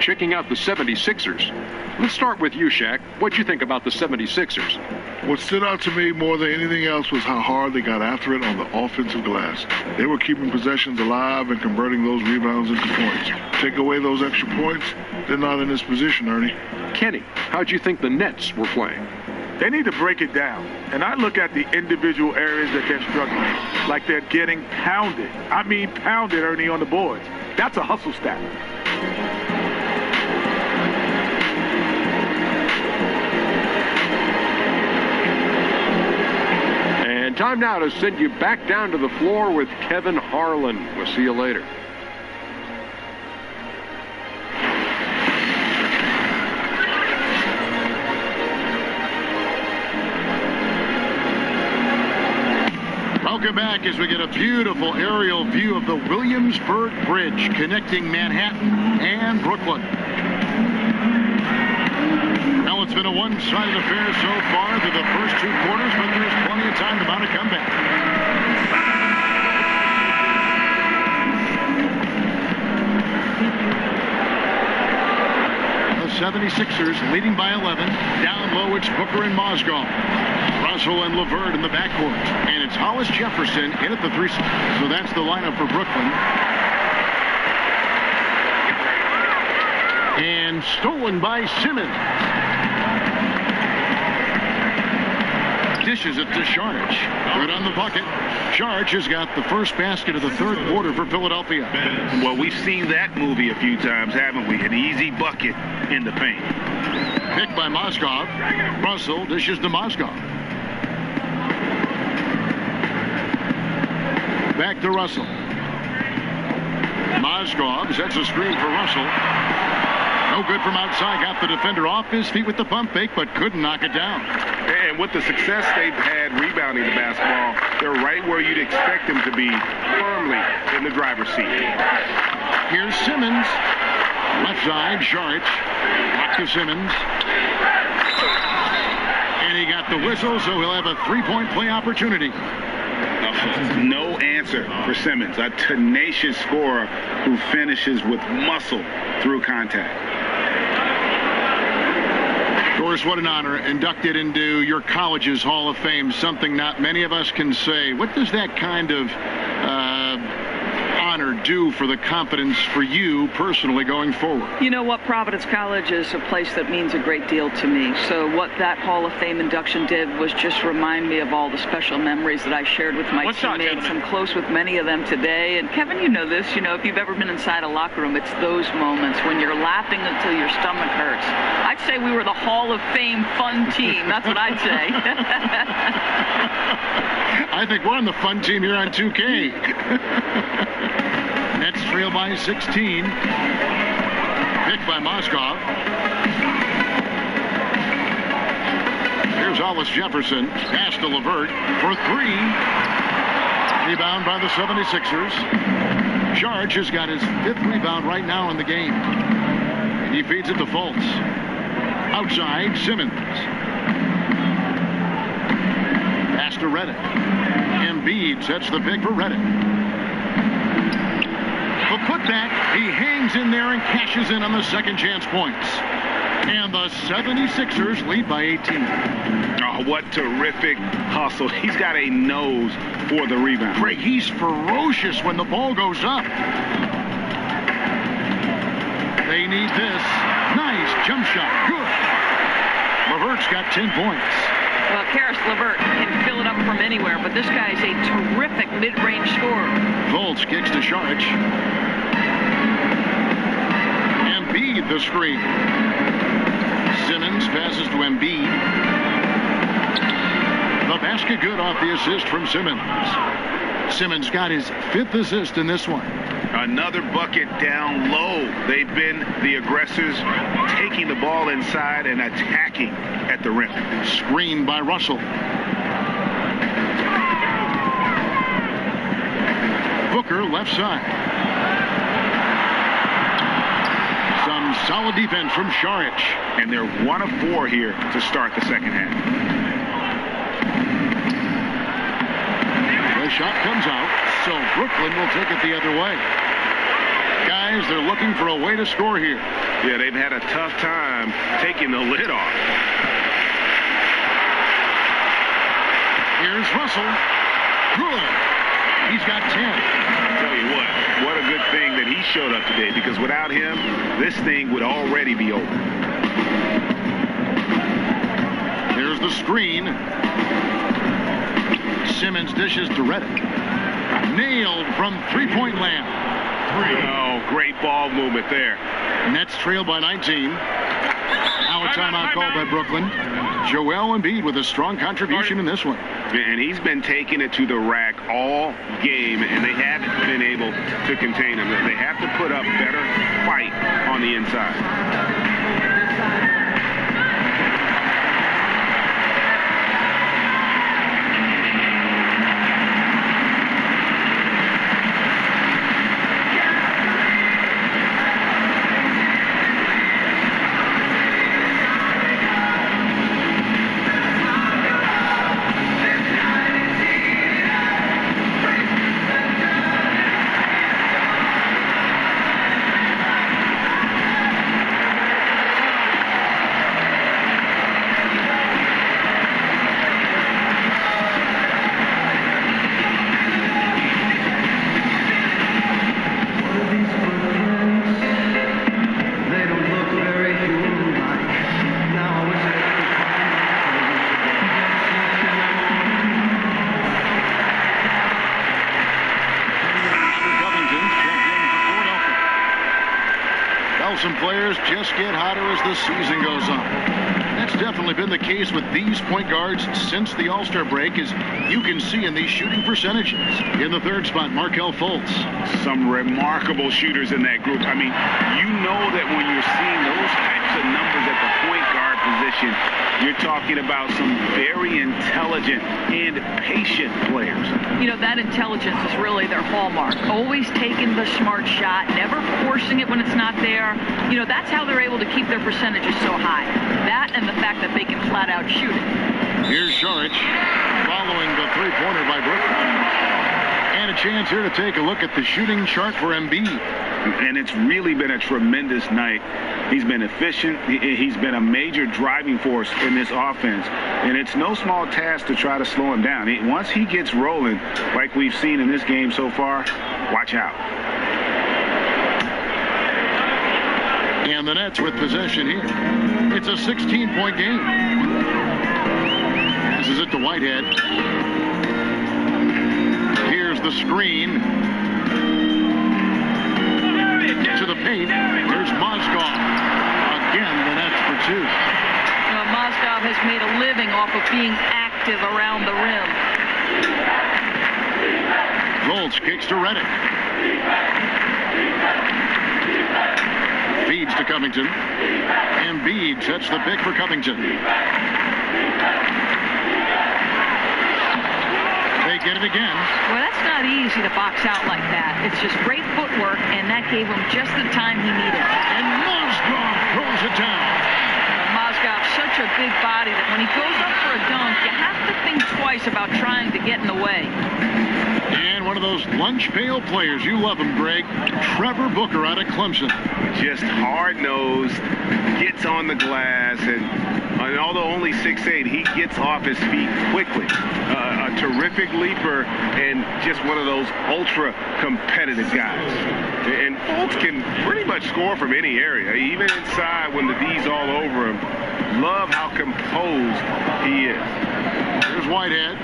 Checking out the 76ers. Let's start with you, Shaq. What'd you think about the 76ers? What stood out to me more than anything else was how hard they got after it on the offensive glass. They were keeping possessions alive and converting those rebounds into points. Take away those extra points, they're not in this position, Ernie. Kenny, how'd you think the Nets were playing? they need to break it down. And I look at the individual areas that they're struggling, like they're getting pounded. I mean pounded, Ernie, on the boards. That's a hustle stat. And time now to send you back down to the floor with Kevin Harlan. We'll see you later. Welcome back as we get a beautiful aerial view of the Williamsburg Bridge connecting Manhattan and Brooklyn. Well, it's been a one-sided affair so far through the first two quarters, but there's plenty of time to mount a comeback. The 76ers leading by 11. Down low, it's Booker and Mozgov. Russell and LeVert in the backcourt. And it's Hollis Jefferson in at the three. So that's the lineup for Brooklyn. And stolen by Simmons. Dishes it to Sharge. Good on the bucket. Sharge has got the first basket of the third quarter for Philadelphia. Well, we've seen that movie a few times, haven't we? An easy bucket in the paint. Picked by Mozgov. Russell dishes to Mozgov. Back to Russell. Mozgov sets a screen for Russell. No good from outside. Got the defender off his feet with the pump fake, but couldn't knock it down. And with the success they've had rebounding the basketball, they're right where you'd expect them to be, firmly in the driver's seat. Here's Simmons. Left side, Sharge. Back to Simmons. And he got the whistle, so he'll have a three-point play opportunity. No answer for Simmons, a tenacious scorer who finishes with muscle through contact. Doris, what an honor. Inducted into your college's Hall of Fame, something not many of us can say. What does that kind of honor do for the confidence for you personally going forward? You know what? Providence College is a place that means a great deal to me. So what that Hall of Fame induction did was just remind me of all the special memories that I shared with my teammates. I'm close with many of them today. And Kevin, you know this. You know, if you've ever been inside a locker room, it's those moments when you're laughing until your stomach hurts. I'd say we were the Hall of Fame fun team. That's what I'd say. I think we're on the fun team here on 2K. Nets trail by 16. Picked by Mozgov. Here's Hollis Jefferson. Pass to LeVert for three. Rebound by the 76ers. Sharge has got his fifth rebound right now in the game. And he feeds it to Fultz. Outside, Simmons. Pass to Redick. Embiid sets the pick for Redick. The putback, he hangs in there and cashes in on the second chance points. And the 76ers lead by 18. Oh, what terrific hustle. He's got a nose for the rebound. Craig, he's ferocious when the ball goes up. They need this. Nice jump shot. Good. LeVert's got 10 points. Well, Karis LeVert can fill it up from anywhere, but this guy is a terrific mid-range scorer. Fultz kicks to Sharge. Embiid the screen. Simmons passes to Embiid. The basket good off the assist from Simmons. Simmons got his fifth assist in this one. Another bucket down low. They've been the aggressors, taking the ball inside and attacking at the rim. Booker, left side. Some solid defense from Šarić. And they're 1 of 4 here to start the second half. The shot comes out, so Brooklyn will take it the other way. Guys, they're looking for a way to score here. Yeah, they've had a tough time taking the lid off. Here's Russell. Good. He's got 10. I'll tell you what a good thing that he showed up today, because without him, this thing would already be over. Here's the screen. Simmons dishes to Redick. Nailed from three-point land. Oh, great ball movement there. Nets trail by 19. Now a timeout called by Brooklyn. Joel Embiid with a strong contribution in this one. And he's been taking it to the rack all game, and they haven't been able to contain him. They have to put up better fight on the inside. Some players just get hotter as the season goes on. That's definitely been the case with these point guards since the All-Star break, as you can see in these shooting percentages. In the third spot, Markelle Fultz. Some remarkable shooters in that group. I mean, you know that when you're seeing those types of numbers at the point guard position, you're talking about some very intelligent and patient players. You know, that intelligence is really their hallmark. Always taking the smart shot, never forcing it when it's not there. You know, that's how they're able to keep their percentages so high. That and the fact that they can flat out shoot it. Here's Šarić following the three-pointer by Brooklyn. And a chance here to take a look at the shooting chart for Embiid. And it's really been a tremendous night. He's been efficient. He's been a major driving force in this offense. And it's no small task to try to slow him down. Once he gets rolling, like we've seen in this game so far, watch out. And the Nets with possession here. It's a 16-point game. Passes it to Whitehead. Here's the screen. To the paint. There's Mozgov. Again, the Nets for 2. You know, Mozgov has made a living off of being active around the rim. Fultz kicks to Redick. Feeds to Covington. Embiid sets the pick for Covington. They get it again. Well, that's not easy to box out like that. It's just great footwork, and that gave him just the time he needed. And Mozgov throws it down. Mozgov's such a big body that when he goes up for a dunk, you have to think twice about trying to get in the way. And one of those lunch pail players, you love him, Greg, Trevor Booker out of Clemson. Just hard-nosed, gets on the glass, and although only 6'8", he gets off his feet quickly. A terrific leaper and just one of those ultra-competitive guys. And Fultz can pretty much score from any area, even inside when the D's all over him. Love how composed he is. Here's Whitehead.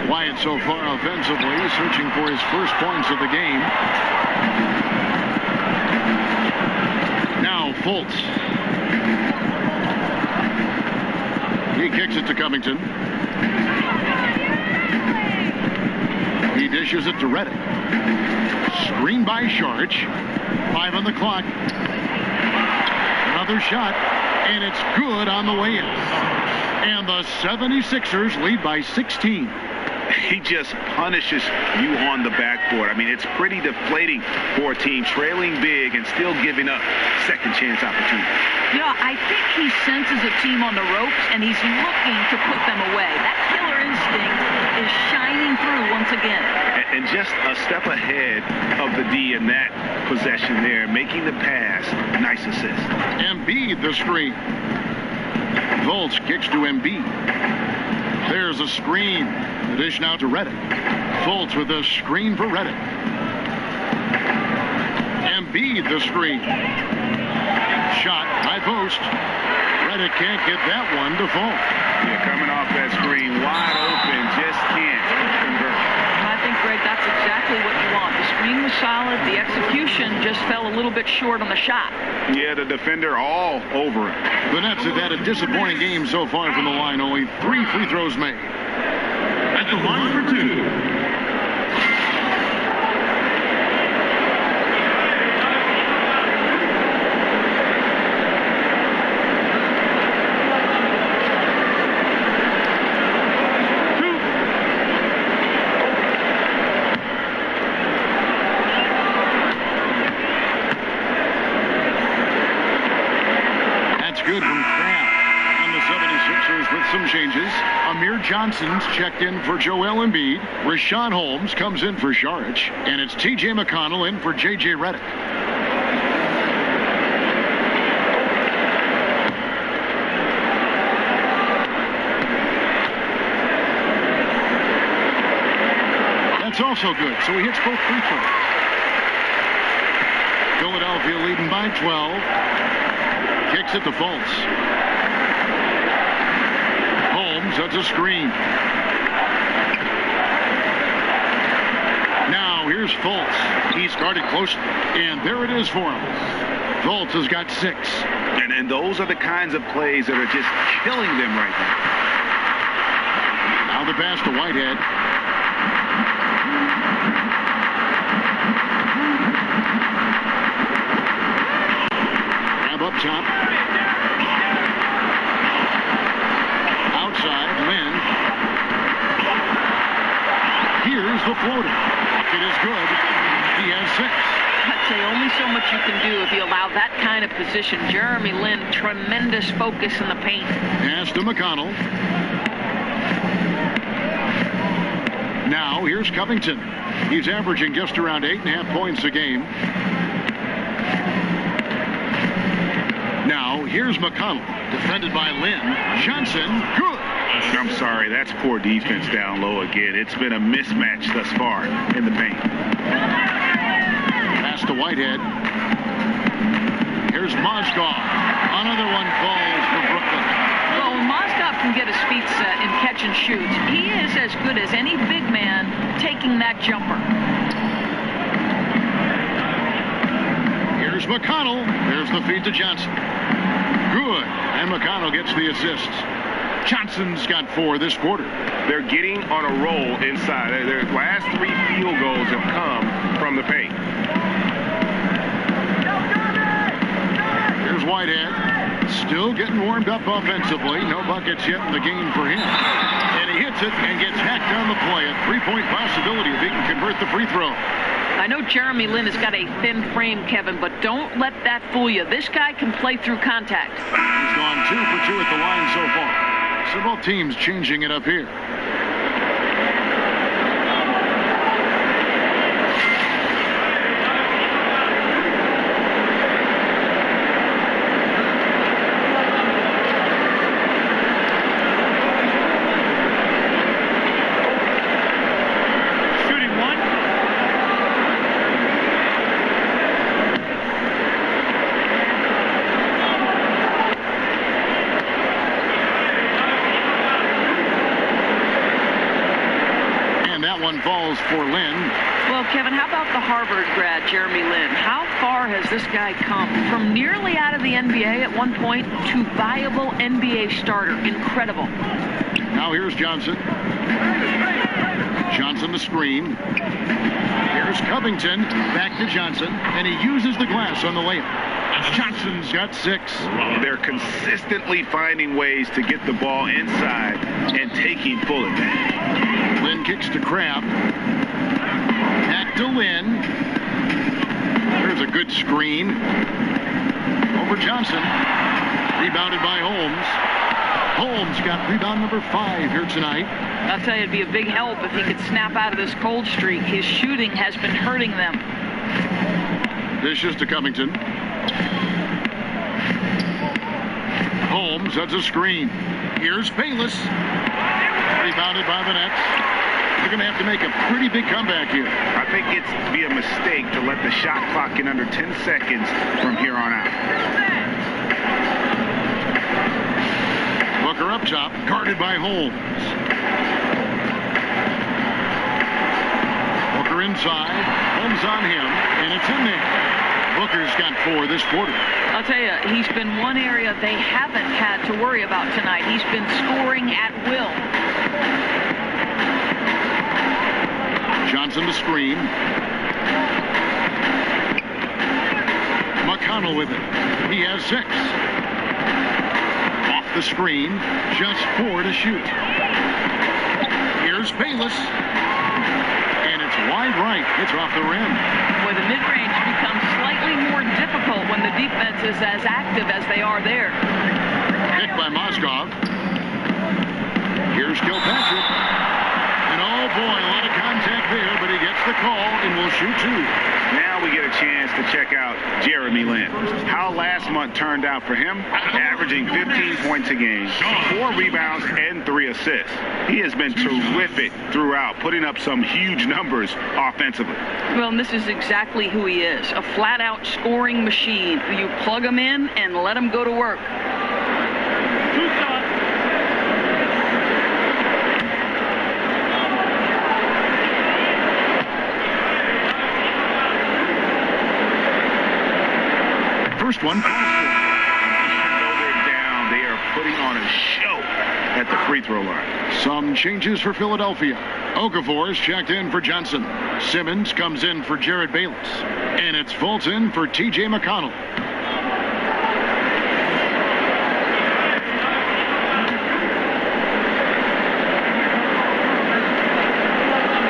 Wyatt so far offensively, searching for his first points of the game. Now Fultz. He kicks it to Covington. He dishes it to Redick. Screen by Šarić. 5 on the clock. Another shot, and it's good on the way in. And the 76ers lead by 16. he just punishes you on the backboard. I mean, it's pretty deflating for a team trailing big and still giving up second chance opportunities. Yeah, I think he senses a team on the ropes, and he's looking to put them away. That killer instinct is shining through once again. And just a step ahead of the D in that possession there, making the pass. Nice assist. Embiid the screen. Fultz kicks to Embiid. There's a screen. The dish now to Redick. Fultz with a screen for Redick. Embiid the screen. Shot, high post. Redick can't get that one to fall. Yeah, coming off that screen, wide open, just can't convert. I think, Greg, that's exactly what you want. The screen was solid. The execution just fell a little bit short on the shot. Yeah, the defender all over it. The Nets have had a disappointing game so far from the line. Only 3 free throws made. At the line for 2. Good from Kraft on the 76ers with some changes. Amir Johnson's checked in for Joel Embiid. Rashawn Holmes comes in for Saric. And it's T.J. McConnell in for J.J. Redick. That's also good, so he hits both free throws. Philadelphia leading by 12. Kicks it to Fultz. Holmes, that's a screen. Now here's Fultz. He's guarded closely, and there it is for him. Fultz has got 6. And those are the kinds of plays that are just killing them right now. Now the pass to Whitehead. Up top. Outside, Lynn. Here's the floater. It is good. He has 6. I'd say only so much you can do if you allow that kind of position. Jeremy Lin, tremendous focus in the paint. Pass to McConnell. Now, here's Covington. He's averaging just around 8.5 points a game. Now, here's McConnell, defended by Lynn. Johnson, good. I'm sorry, that's poor defense down low again. It's been a mismatch thus far in the paint. Pass to Whitehead. Here's Mozgov. Another one falls for Brooklyn. Well, when Mozgov can get his feet set and catch and shoots, he is as good as any big man taking that jumper. Here's McConnell. There's the feed to Johnson. Good. And McConnell gets the assist. Johnson's got 4 this quarter. They're getting on a roll inside. Their last 3 field goals have come from the paint. Here's Whitehead. Still getting warmed up offensively. No buckets yet in the game for him. And he hits it and gets hacked on the play. A 3-point possibility if he can convert the free throw. I know Jeremy Lin has got a thin frame, Kevin, but don't let that fool you. This guy can play through contact. He's gone 2 for 2 at the line so far. So both teams changing it up here. Falls for Lin. Well, Kevin, how about the Harvard grad, Jeremy Lin? How far has this guy come? From nearly out of the NBA at one point to viable NBA starter. Incredible. Now here's Johnson. Johnson the screen. Here's Covington. Back to Johnson. And he uses the glass on the layup. Johnson's got 6. They're consistently finding ways to get the ball inside and taking full advantage. Lin Johnson kicks to Crabb. Back to Lynn. There's a good screen. Over Johnson. Rebounded by Holmes. Holmes got rebound number 5 here tonight. I'll tell you, it'd be a big help if he could snap out of this cold streak. His shooting has been hurting them. Dishes to Covington. Holmes, that's a screen. Here's Bayless. Rebounded by the Nets. They're going to have to make a pretty big comeback here. I think it's be a mistake to let the shot clock get under 10 seconds from here on out. Booker up top, guarded by Holmes. Booker inside. Holmes on him, and it's in there. Booker's got 4 this quarter. I'll tell you, he's been one area they haven't had to worry about tonight. He's been scoring at will. Johnson to screen. McConnell with it. He has 6. Off the screen. Just 4 to shoot. Here's Bayless. And it's wide right. It's off the rim. Boy, the mid-range becomes slightly more difficult when the defense is as active as they are there. Picked by Moskov. Here's Kilpatrick. And oh boy, a lot of contact there, but he gets the call and will shoot 2. Now we get a chance to check out Jeremy Lin. How last month turned out for him, averaging 15 points a game, 4 rebounds, and 3 assists. He has been terrific throughout, putting up some huge numbers offensively. Well, and this is exactly who he is, a flat-out scoring machine. You plug him in and let him go to work. First one. They're down. They are putting on a show at the free throw line. Some changes for Philadelphia. Okafor is checked in for Johnson. Simmons comes in for Jared Bayless. And it's Fulton for T.J. McConnell.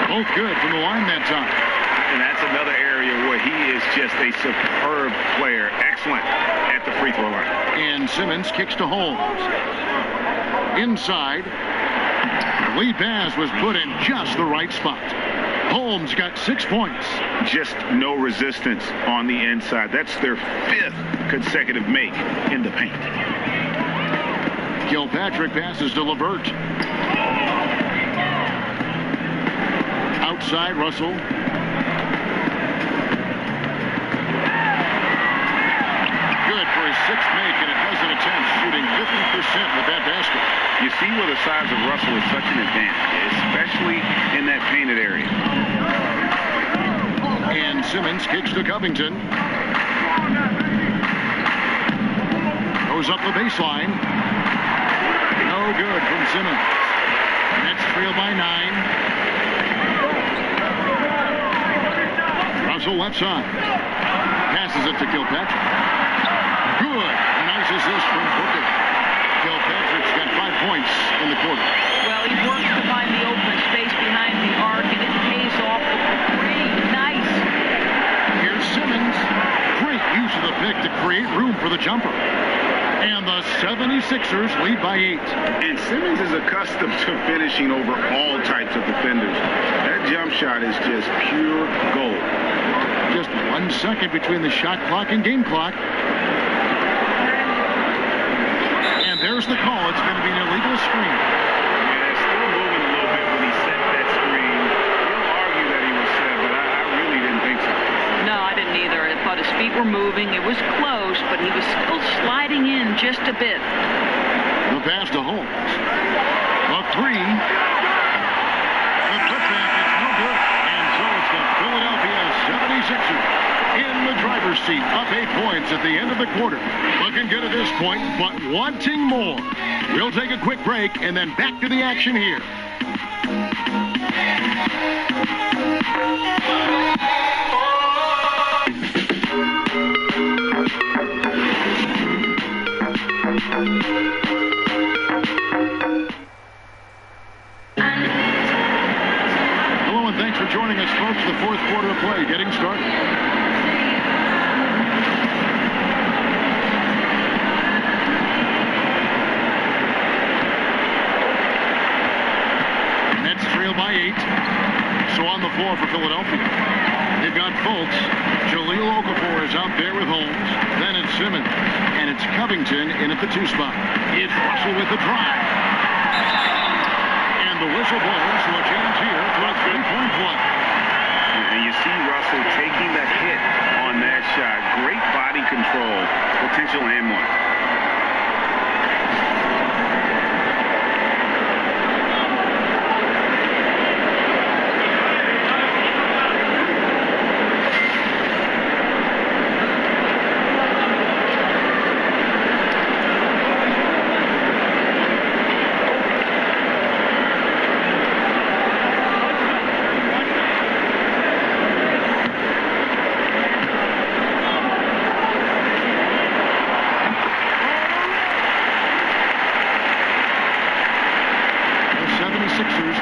Both good from the line that time. And that's another area where he is just a superb player. Excellent at the free throw line. And Simmons kicks to Holmes. Inside. The lead pass was put in just the right spot. Holmes got 6 points. Just no resistance on the inside. That's their 5th consecutive make in the paint. Kilpatrick passes to LeVert. Outside, Russell. Good for his 6th make, and a dozen attempts, shooting 50% with that basket. You see where the size of Russell is such an advantage, especially in that painted area. And Simmons kicks to Covington. Goes up the baseline. No good from Simmons. Nets trail by 9. Russell left side. Passes it to Kilpatrick. Good. A nice assist from Booker. Kilpatrick's got 5 points in the quarter. Well, he works to find the open space behind the arc, and it pays off with the 3. Nice. Here's Simmons. Great use of the pick to create room for the jumper. And the 76ers lead by 8. And Simmons is accustomed to finishing over all types of defenders. That jump shot is just pure gold. Just 1 second between the shot clock and game clock. And there's the call. It's going to be an illegal screen. Yeah, it's still moving a little bit when he set that screen. He'll argue that he was set, but I really didn't think so. No, I didn't either. I thought his feet were moving. It was close, but he was still sliding in just a bit. The pass to Holmes. A 3. The putback is no good. And so it's the Philadelphia 76ers in the driver's seat, up 8 points at the end of the quarter. Looking good at this point, but wanting more. We'll take a quick break and then back to the action here. for Philadelphia. They've got Fultz. Jahlil Okafor is out there with Holmes. Then it's Simmons. And it's Covington in at the 2 spot. It's Russell with the drive. And the whistle blows, so a change here for a 3-point play. And you see Russell taking the hit on that shot. Great body control. Potential and one.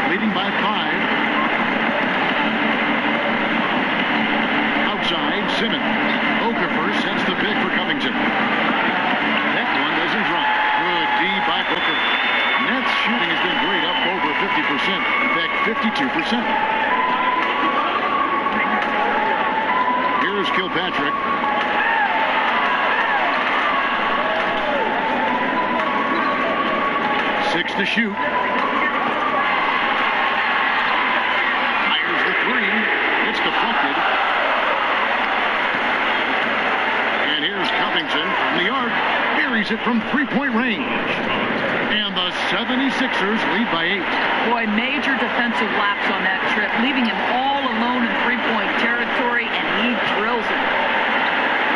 Leading by 5. Outside, Simmons. Okafor sends the pick for Covington. That one doesn't drop. Good D by Booker. Nets shooting has been great, up over 50%. In fact, 52%. Here's Kilpatrick. Six to shoot. It's deflected. And here's Covington from the arc. Buries it from 3-point range. And the 76ers lead by 8. Boy, major defensive lapse on that trip, leaving him all alone in 3-point territory, and he drills it.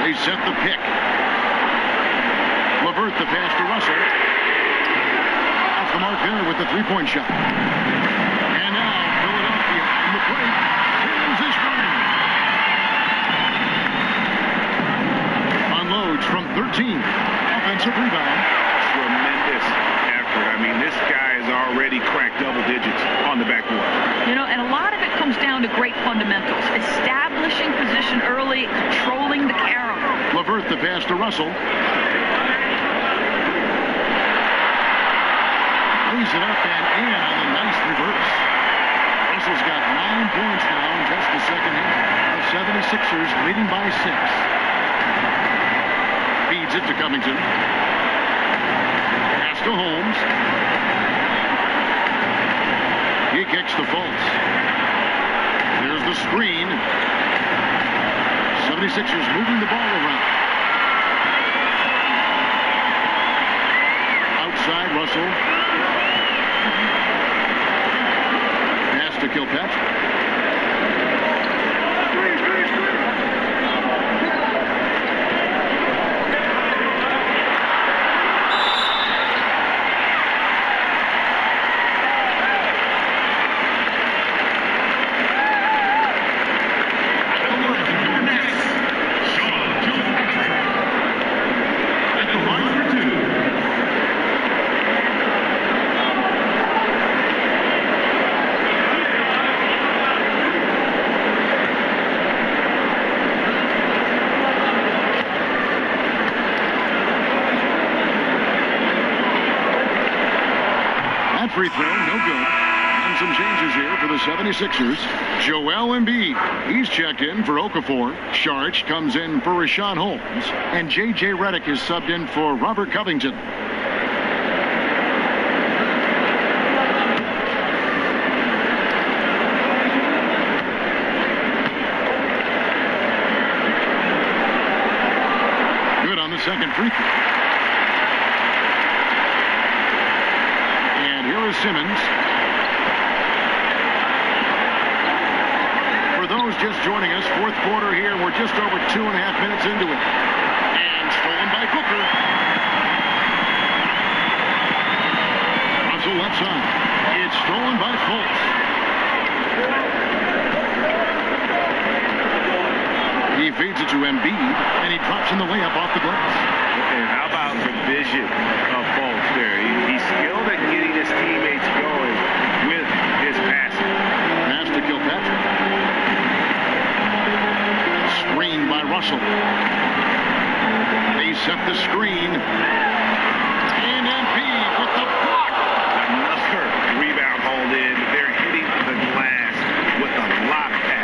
They set the pick. LeVert the pass to Russell. Off the mark there with the 3-point shot. And now Philadelphia on the break. Is running. Unloads from 13. Offensive rebound. Tremendous effort. I mean, this guy has already cracked double digits on the backboard. You know, and a lot of it comes down to great fundamentals. Establishing position early, controlling the carry. LeVert the pass to Russell. Lays it up and in on a nice reverse. Russell's got 9 points now in just the second half. The 76ers leading by 6. Feeds it to Covington. Pass to Holmes. He kicks to Fultz. There's the screen. 76ers moving the ball around. Outside Russell. To Kilpatrick. Free throw, no good. And some changes here for the 76ers. Joel Embiid, he's checked in for Okafor. Saric comes in for Richaun Holmes. And J.J. Redick is subbed in for Robert Covington. Good on the second free throw. Simmons. For those just joining us, fourth quarter here, we're just over 2.5 minutes into it. And stolen by Booker. Russell left side. It's stolen by Fultz. He feeds it to Embiid, and he drops in the layup off the glass. And how about the vision of Fultz there? He's skilled at getting his teammates going with his passing. Pass to Kilpatrick. Screen by Russell. They set the screen. And Embiid with the block. Another rebound hauled in. They're hitting the glass with a lot of passion.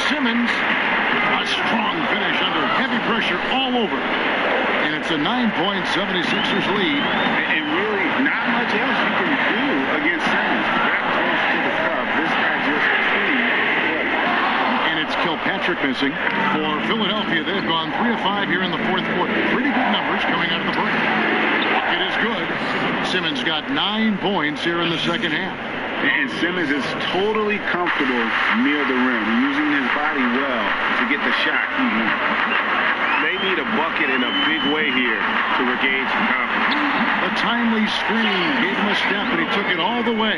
Simmons, a strong finish under heavy pressure all over. And it's a 9-point 76ers lead. And really, not much else you can do against Simmons. That close to the cup, this guy just continues to play. And it's Kilpatrick missing. For Philadelphia, they've gone 3 of 5 here in the fourth quarter. Pretty good numbers coming out of the break. It is good. Simmons got 9 points here in the second half. And Simmons is totally comfortable near the rim, using his body well to get the shot he wants. They need a bucket in a big way here to regain some confidence. A timely screen gave him a step, and he took it all the way.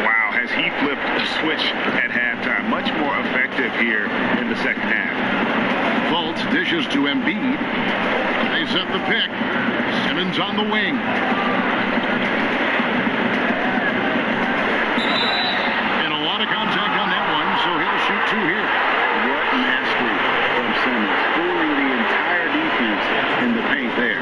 Wow, has he flipped the switch at halftime. Much more effective here in the second half. Fultz dishes to Embiid. They set the pick. Simmons on the wing. And a lot of contact on that one, so he'll shoot 2 here. What mastery from Simmons. Fooling the entire defense in the paint there.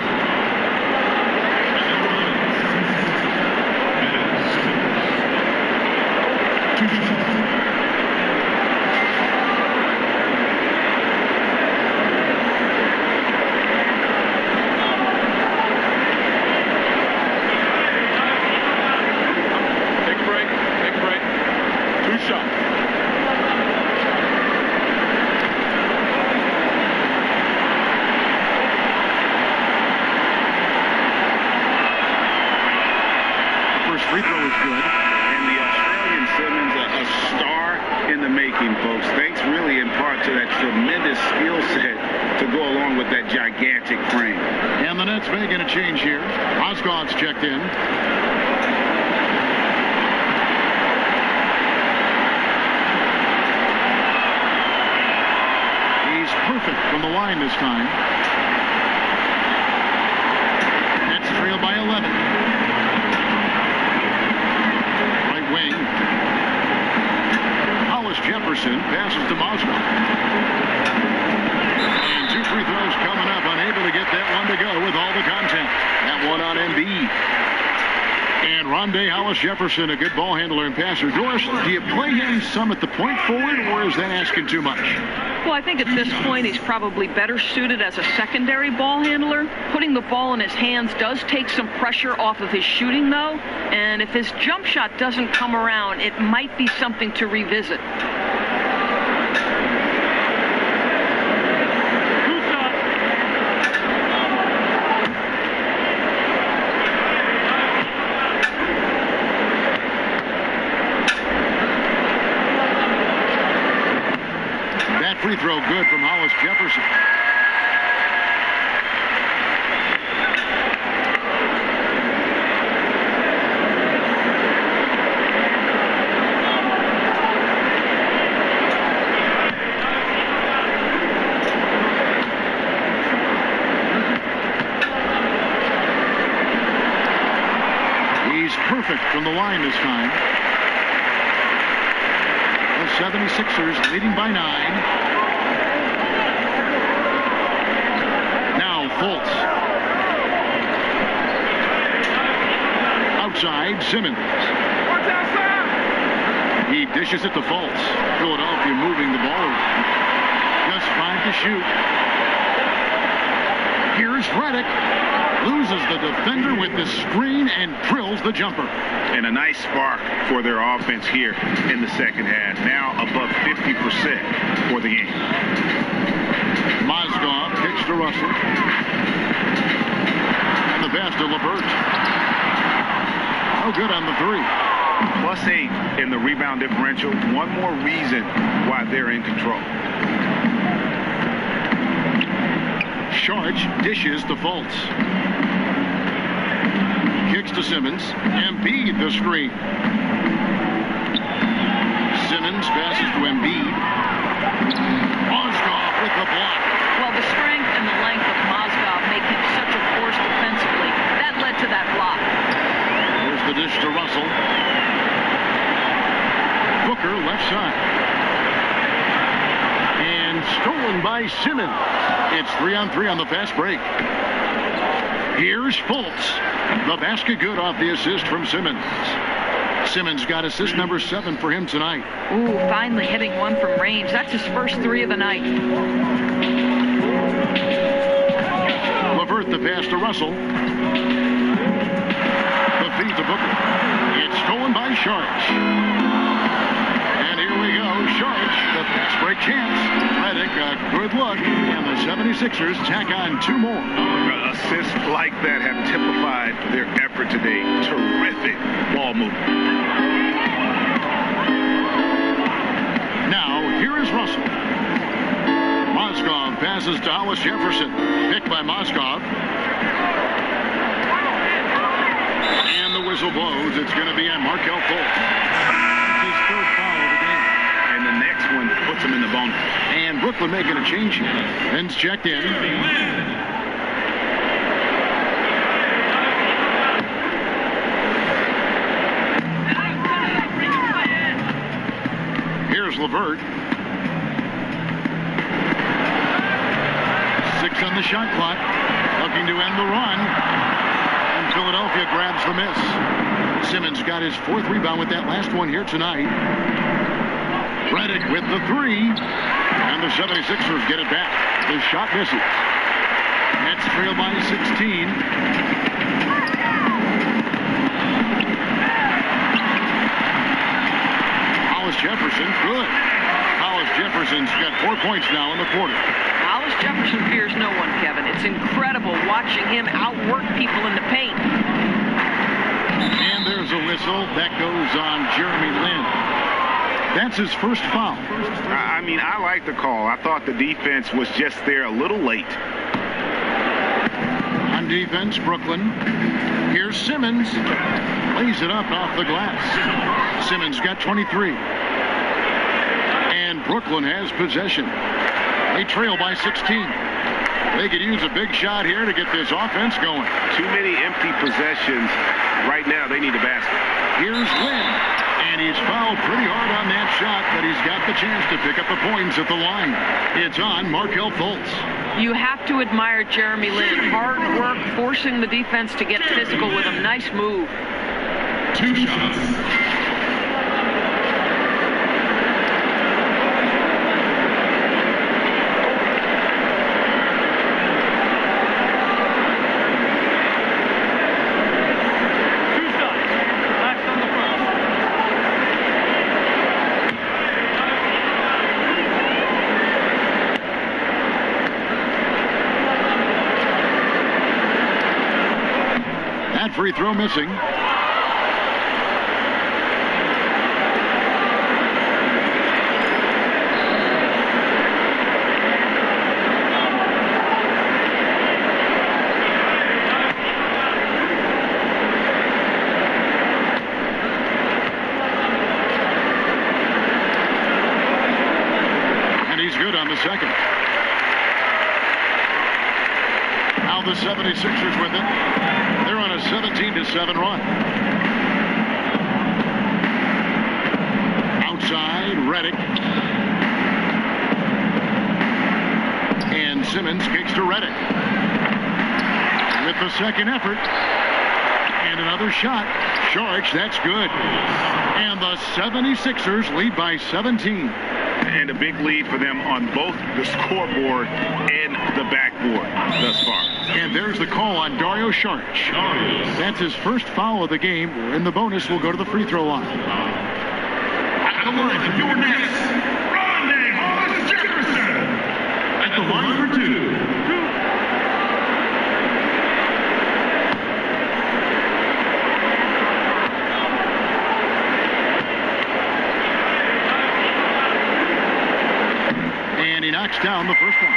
Free throw is good. And the Australian Simmons, a star in the making, folks. Thanks really in part to that tremendous skill set to go along with that gigantic frame. And the Nets making a change here. Osgood's checked in. He's perfect from the line this time. Nets trail by 11. Wing. Hollis Jefferson passes to Mozgov. And 2 free throws coming up. Unable to get that one to go with all the contact. That one on Embiid. And Rondé Hollis Jefferson, a good ball handler and passer. Doris, do you play him some at the point forward, or is that asking too much? Well, I think at this point he's probably better suited as a secondary ball handler. Putting the ball in his hands does take some pressure off of his shooting, though. And if his jump shot doesn't come around, it might be something to revisit. Free throw good from Hollis Jefferson. He's perfect from the line this time. The 76ers leading by 9. Fultz. Outside, Simmons. He dishes it to Fultz. Philadelphia moving the ball around. Just 5 to shoot. Here's Redick. Loses the defender with the screen and drills the jumper. And a nice spark for their offense here in the second half. Now above 50% for the game. Mozgov kicks to Russell. And the pass to LeVert. Oh, good on the 3. +8 in the rebound differential. One more reason why they're in control. Sharch dishes to Fultz. Kicks to Simmons. Embiid the screen. Simmons passes to Embiid. Mozgov with the block. Well, the strength and the length of Mozgov make him such a force defensively. That led to that block. Here's the dish to Russell. Booker left side. And stolen by Simmons. It's 3-on-3 on the fast break. Here's Fultz. The basket good off the assist from Simmons. Simmons got assist number 7 for him tonight. Ooh, finally hitting one from range. That's his first 3 of the night. LeVert the pass to Russell. The feed to Booker. It's stolen by Sharch. And here we go. Sharch, the fast break chance. Redick, a good look. And the 76ers tack on 2 more. Assists like that have typified their effort today. Terrific ball movement. Now, here is Russell. Moskov passes to Hollis Jefferson. Picked by Moskov. And the whistle blows. It's going to be on Markelle Fultz. His 3rd foul of the game. And the next one puts him in the bonus. And Brooklyn making a change here. Ben's checked in. Here's LeVert. 6 on the shot clock. Looking to end the run. And Philadelphia grabs the miss. Simmons got his 4th rebound with that last one here tonight. Redick with the 3. And the 76ers get it back. The shot misses. Nets trail by 16. Hollis Jefferson, good. Hollis Jefferson's got 4 points now in the quarter. Hollis Jefferson fears no one, Kevin. It's incredible watching him outwork people in the paint. And there's a whistle. That goes on Jeremy Lin. That's his first foul. I mean, I like the call. I thought the defense was just there a little late. On defense, Brooklyn. Here's Simmons. Lays it up off the glass. Simmons got 23. And Brooklyn has possession. They trail by 16. They could use a big shot here to get this offense going. Too many empty possessions. Right now, they need a basket. Here's Lin. And he's fouled pretty hard on that shot, but he's got the chance to pick up the points at the line. It's on Markelle Fultz. You have to admire Jeremy Lin. Hard work, forcing the defense to get physical with him. Nice move. 2 shots. Free throw missing. And he's good on the second. Now the 76ers with it. They're on a 17-7 run. Outside, Redick. And Simmons kicks to Redick. With the second effort. And another shot. Sharch, that's good. And the 76ers lead by 17. And a big lead for them on both the scoreboard and the backboard thus far. And there's the call on Dario Saric. That's his first foul of the game, and the bonus will go to the free throw line. At the line for your Nets, Rondae Hollis Jefferson. At the line for 2. And he knocks down the first one.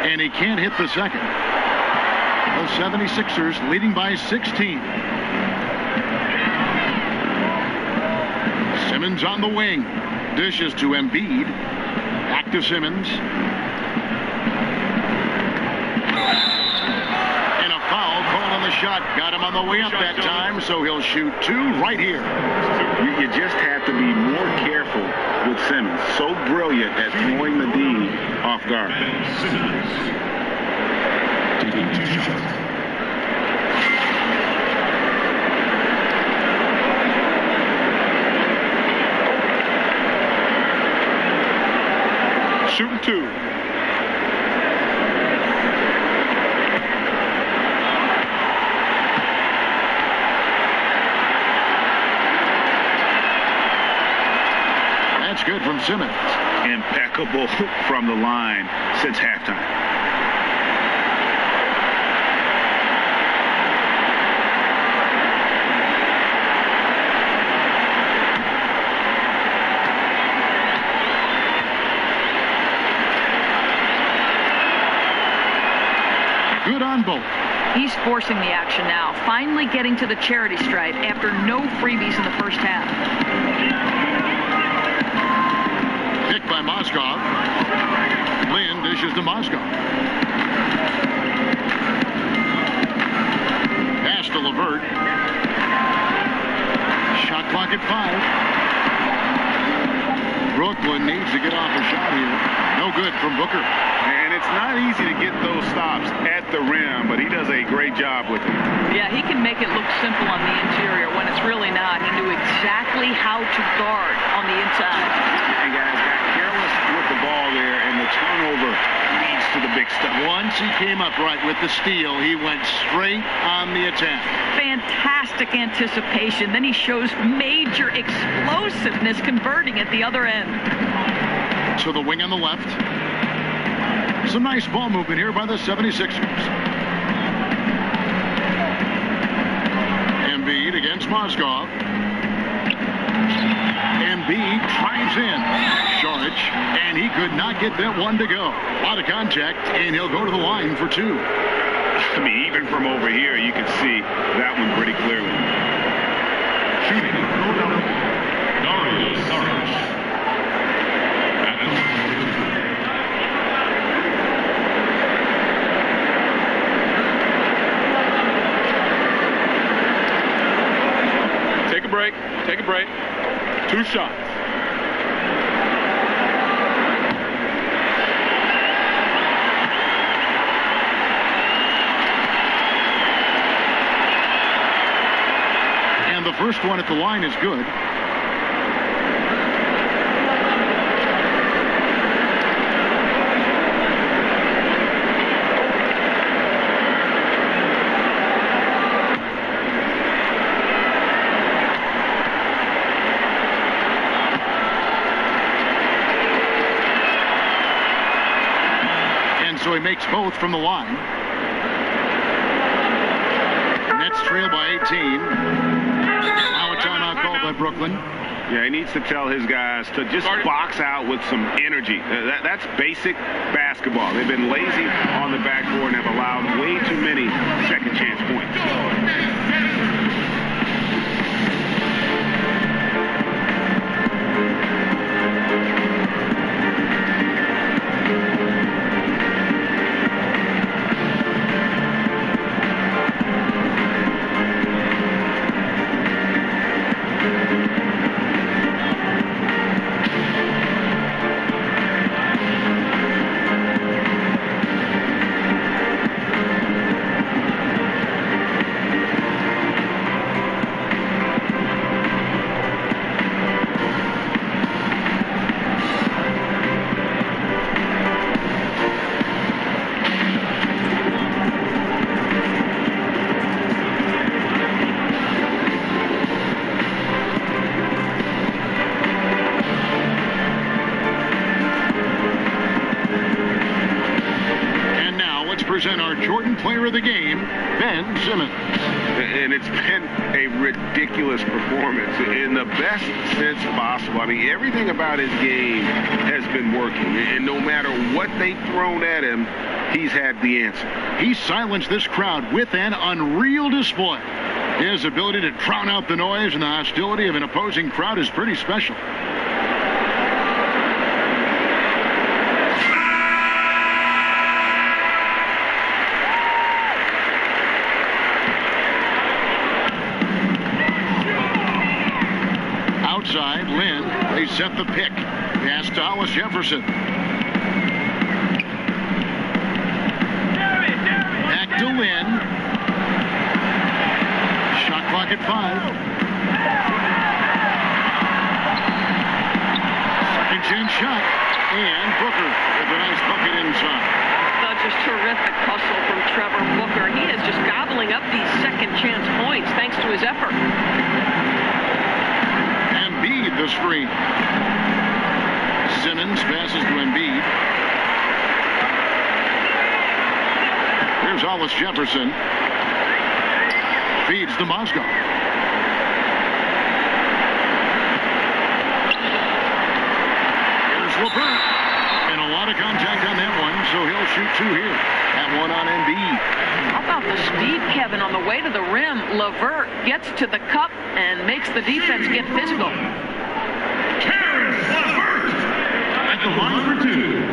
And he can't hit the second. The 76ers leading by 16. Simmons on the wing. Dishes to Embiid. Back to Simmons. And a foul called on the shot got him on the way up that time, so he'll shoot 2 right here. You just have to be more careful with Simmons. So brilliant at throwing the D off guard. Taking 2 shots. Shooting 2. That's good from Simmons. Impeccable from the line since halftime. Good on both. He's forcing the action now, finally getting to the charity stripe after no freebies in the first half. Picked by Mozgov. Lynn dishes to Mozgov. Pass to LeVert. Shot clock at 5. Brooklyn needs to get off a shot here. No good from Booker. And it's not easy to get those stops at the rim, but he does a great job with it. Yeah, he can make it look simple on the interior when it's really not. He knew exactly how to guard on the inside. And guys got careless with the ball there, and the turnover leads to the big stuff. Once he came up right with the steal, he went straight on the attack. Fantastic anticipation. Then he shows major explosiveness converting at the other end. To the wing on the left. Some nice ball movement here by the 76ers. Embiid against Mozgov. Embiid drives in. Saric, and he could not get that one to go. A lot of contact, and he'll go to the line for 2. I mean, even from over here, you can see that one pretty clearly. Shooting Philadelphia, Dario Saric. At the line for 2. Take a break. Take a break. 2 shots. And the first one at the line is good. So he makes both from the line. Nets trail by 18. Now a timeout called by Brooklyn. Yeah, he needs to tell his guys to just box out with some energy. That's basic basketball. They've been lazy on the backboard and have allowed way too many second chance points. Player of the game, Ben Simmons. And it's been a ridiculous performance in the best sense possible. I mean, everything about his game has been working. And no matter what they've thrown at him, he's had the answer. He silenced this crowd with an unreal display. His ability to drown out the noise and the hostility of an opposing crowd is pretty special. set the pick. Pass to Hollis Jefferson. Back to Lynn. Shot clock at 5. Second chance shot. And Booker with a nice bucket inside. Just terrific hustle from Trevor Booker. He is just gobbling up these second chance points thanks to his effort. Embiid the screen. Simmons passes to Embiid. Here's Hollis Jefferson. Feeds to Mozgov. Here's LeVert. And a lot of contact on that one, so he'll shoot 2 here. That one on Embiid. How about the speed, Kevin, on the way to the rim? LeVert gets to the cup and makes the defense get physical. Caris LeVert at the line for 2.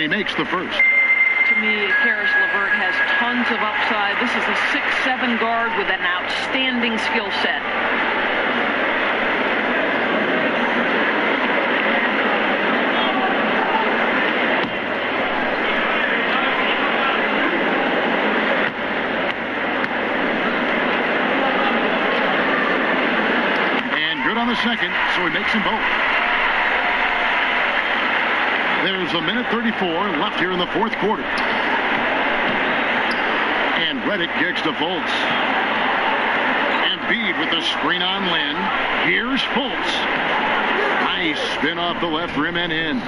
Makes the first. To me, Caris LeVert has tons of upside. This is a 6'7" guard with an outstanding skill set. And good on the second, so he makes them both. There's a minute 34 left here in the fourth quarter. And Redick kicks to Fultz. Embiid with the screen on Lynn. Here's Fultz. Nice spin off the left rim and in.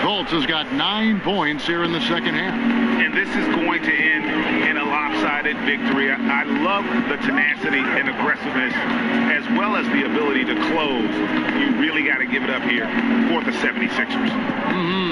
Fultz has got 9 points here in the second half. And this is going to end in a lopsided victory. I love the tenacity and aggressiveness as well as the ability to close. You really got to give it up here for the 76ers.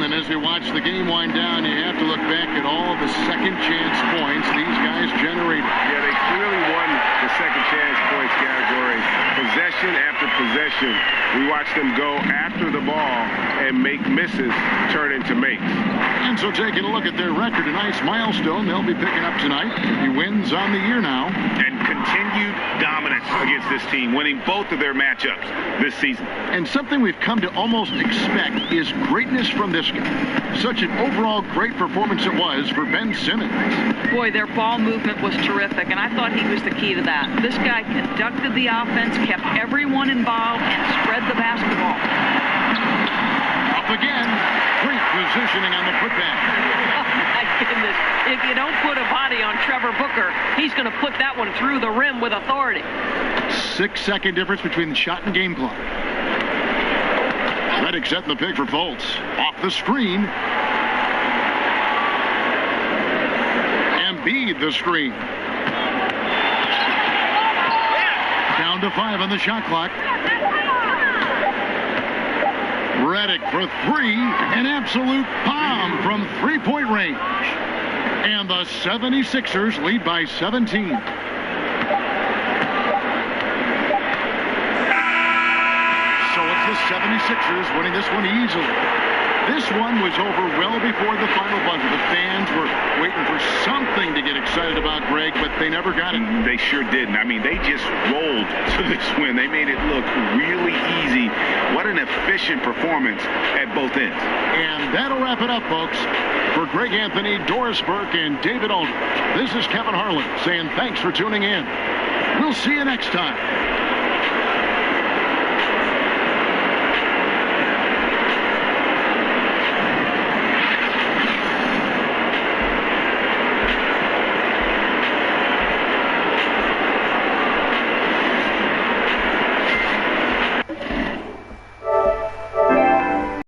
And as we watch the game wind down, you have to look back at all the second chance points these guys generated. Yeah, they clearly won the second chance points category. Possession after possession. We watched them go after the ball and make misses turn into makes. And so taking a look at their record, a nice milestone they'll be picking up tonight. He wins on the year now. And continued dominance against this team, winning both of their matchups this season. And something we've come to almost expect is greatness from this guy. Such an overall great performance it was for Ben Simmons. Boy, their ball movement was terrific, and I thought he was the key to that. This guy conducted the offense, kept everyone involved, and spread the basketball. Up again. Great positioning on the putback. Oh, my goodness. If you don't put a body on Trevor Booker, he's going to put that one through the rim with authority. 6-second difference between the shot and game clock. Redick setting the pick for Fultz. Off the screen. Embiid the screen. Down to 5 on the shot clock. Redick for 3. An absolute bomb from 3-point range. And the 76ers lead by 17. So it's the 76ers winning this one easily. This one was over well before the final buzzer. The fans were waiting for something to get excited about, Greg, but they never got it. They sure didn't. I mean, they just rolled to this win. They made it look really easy. What an efficient performance at both ends. And that'll wrap it up, folks. For Greg Anthony, Doris Burke, and David Aldridge, this is Kevin Harlan saying thanks for tuning in. We'll see you next time.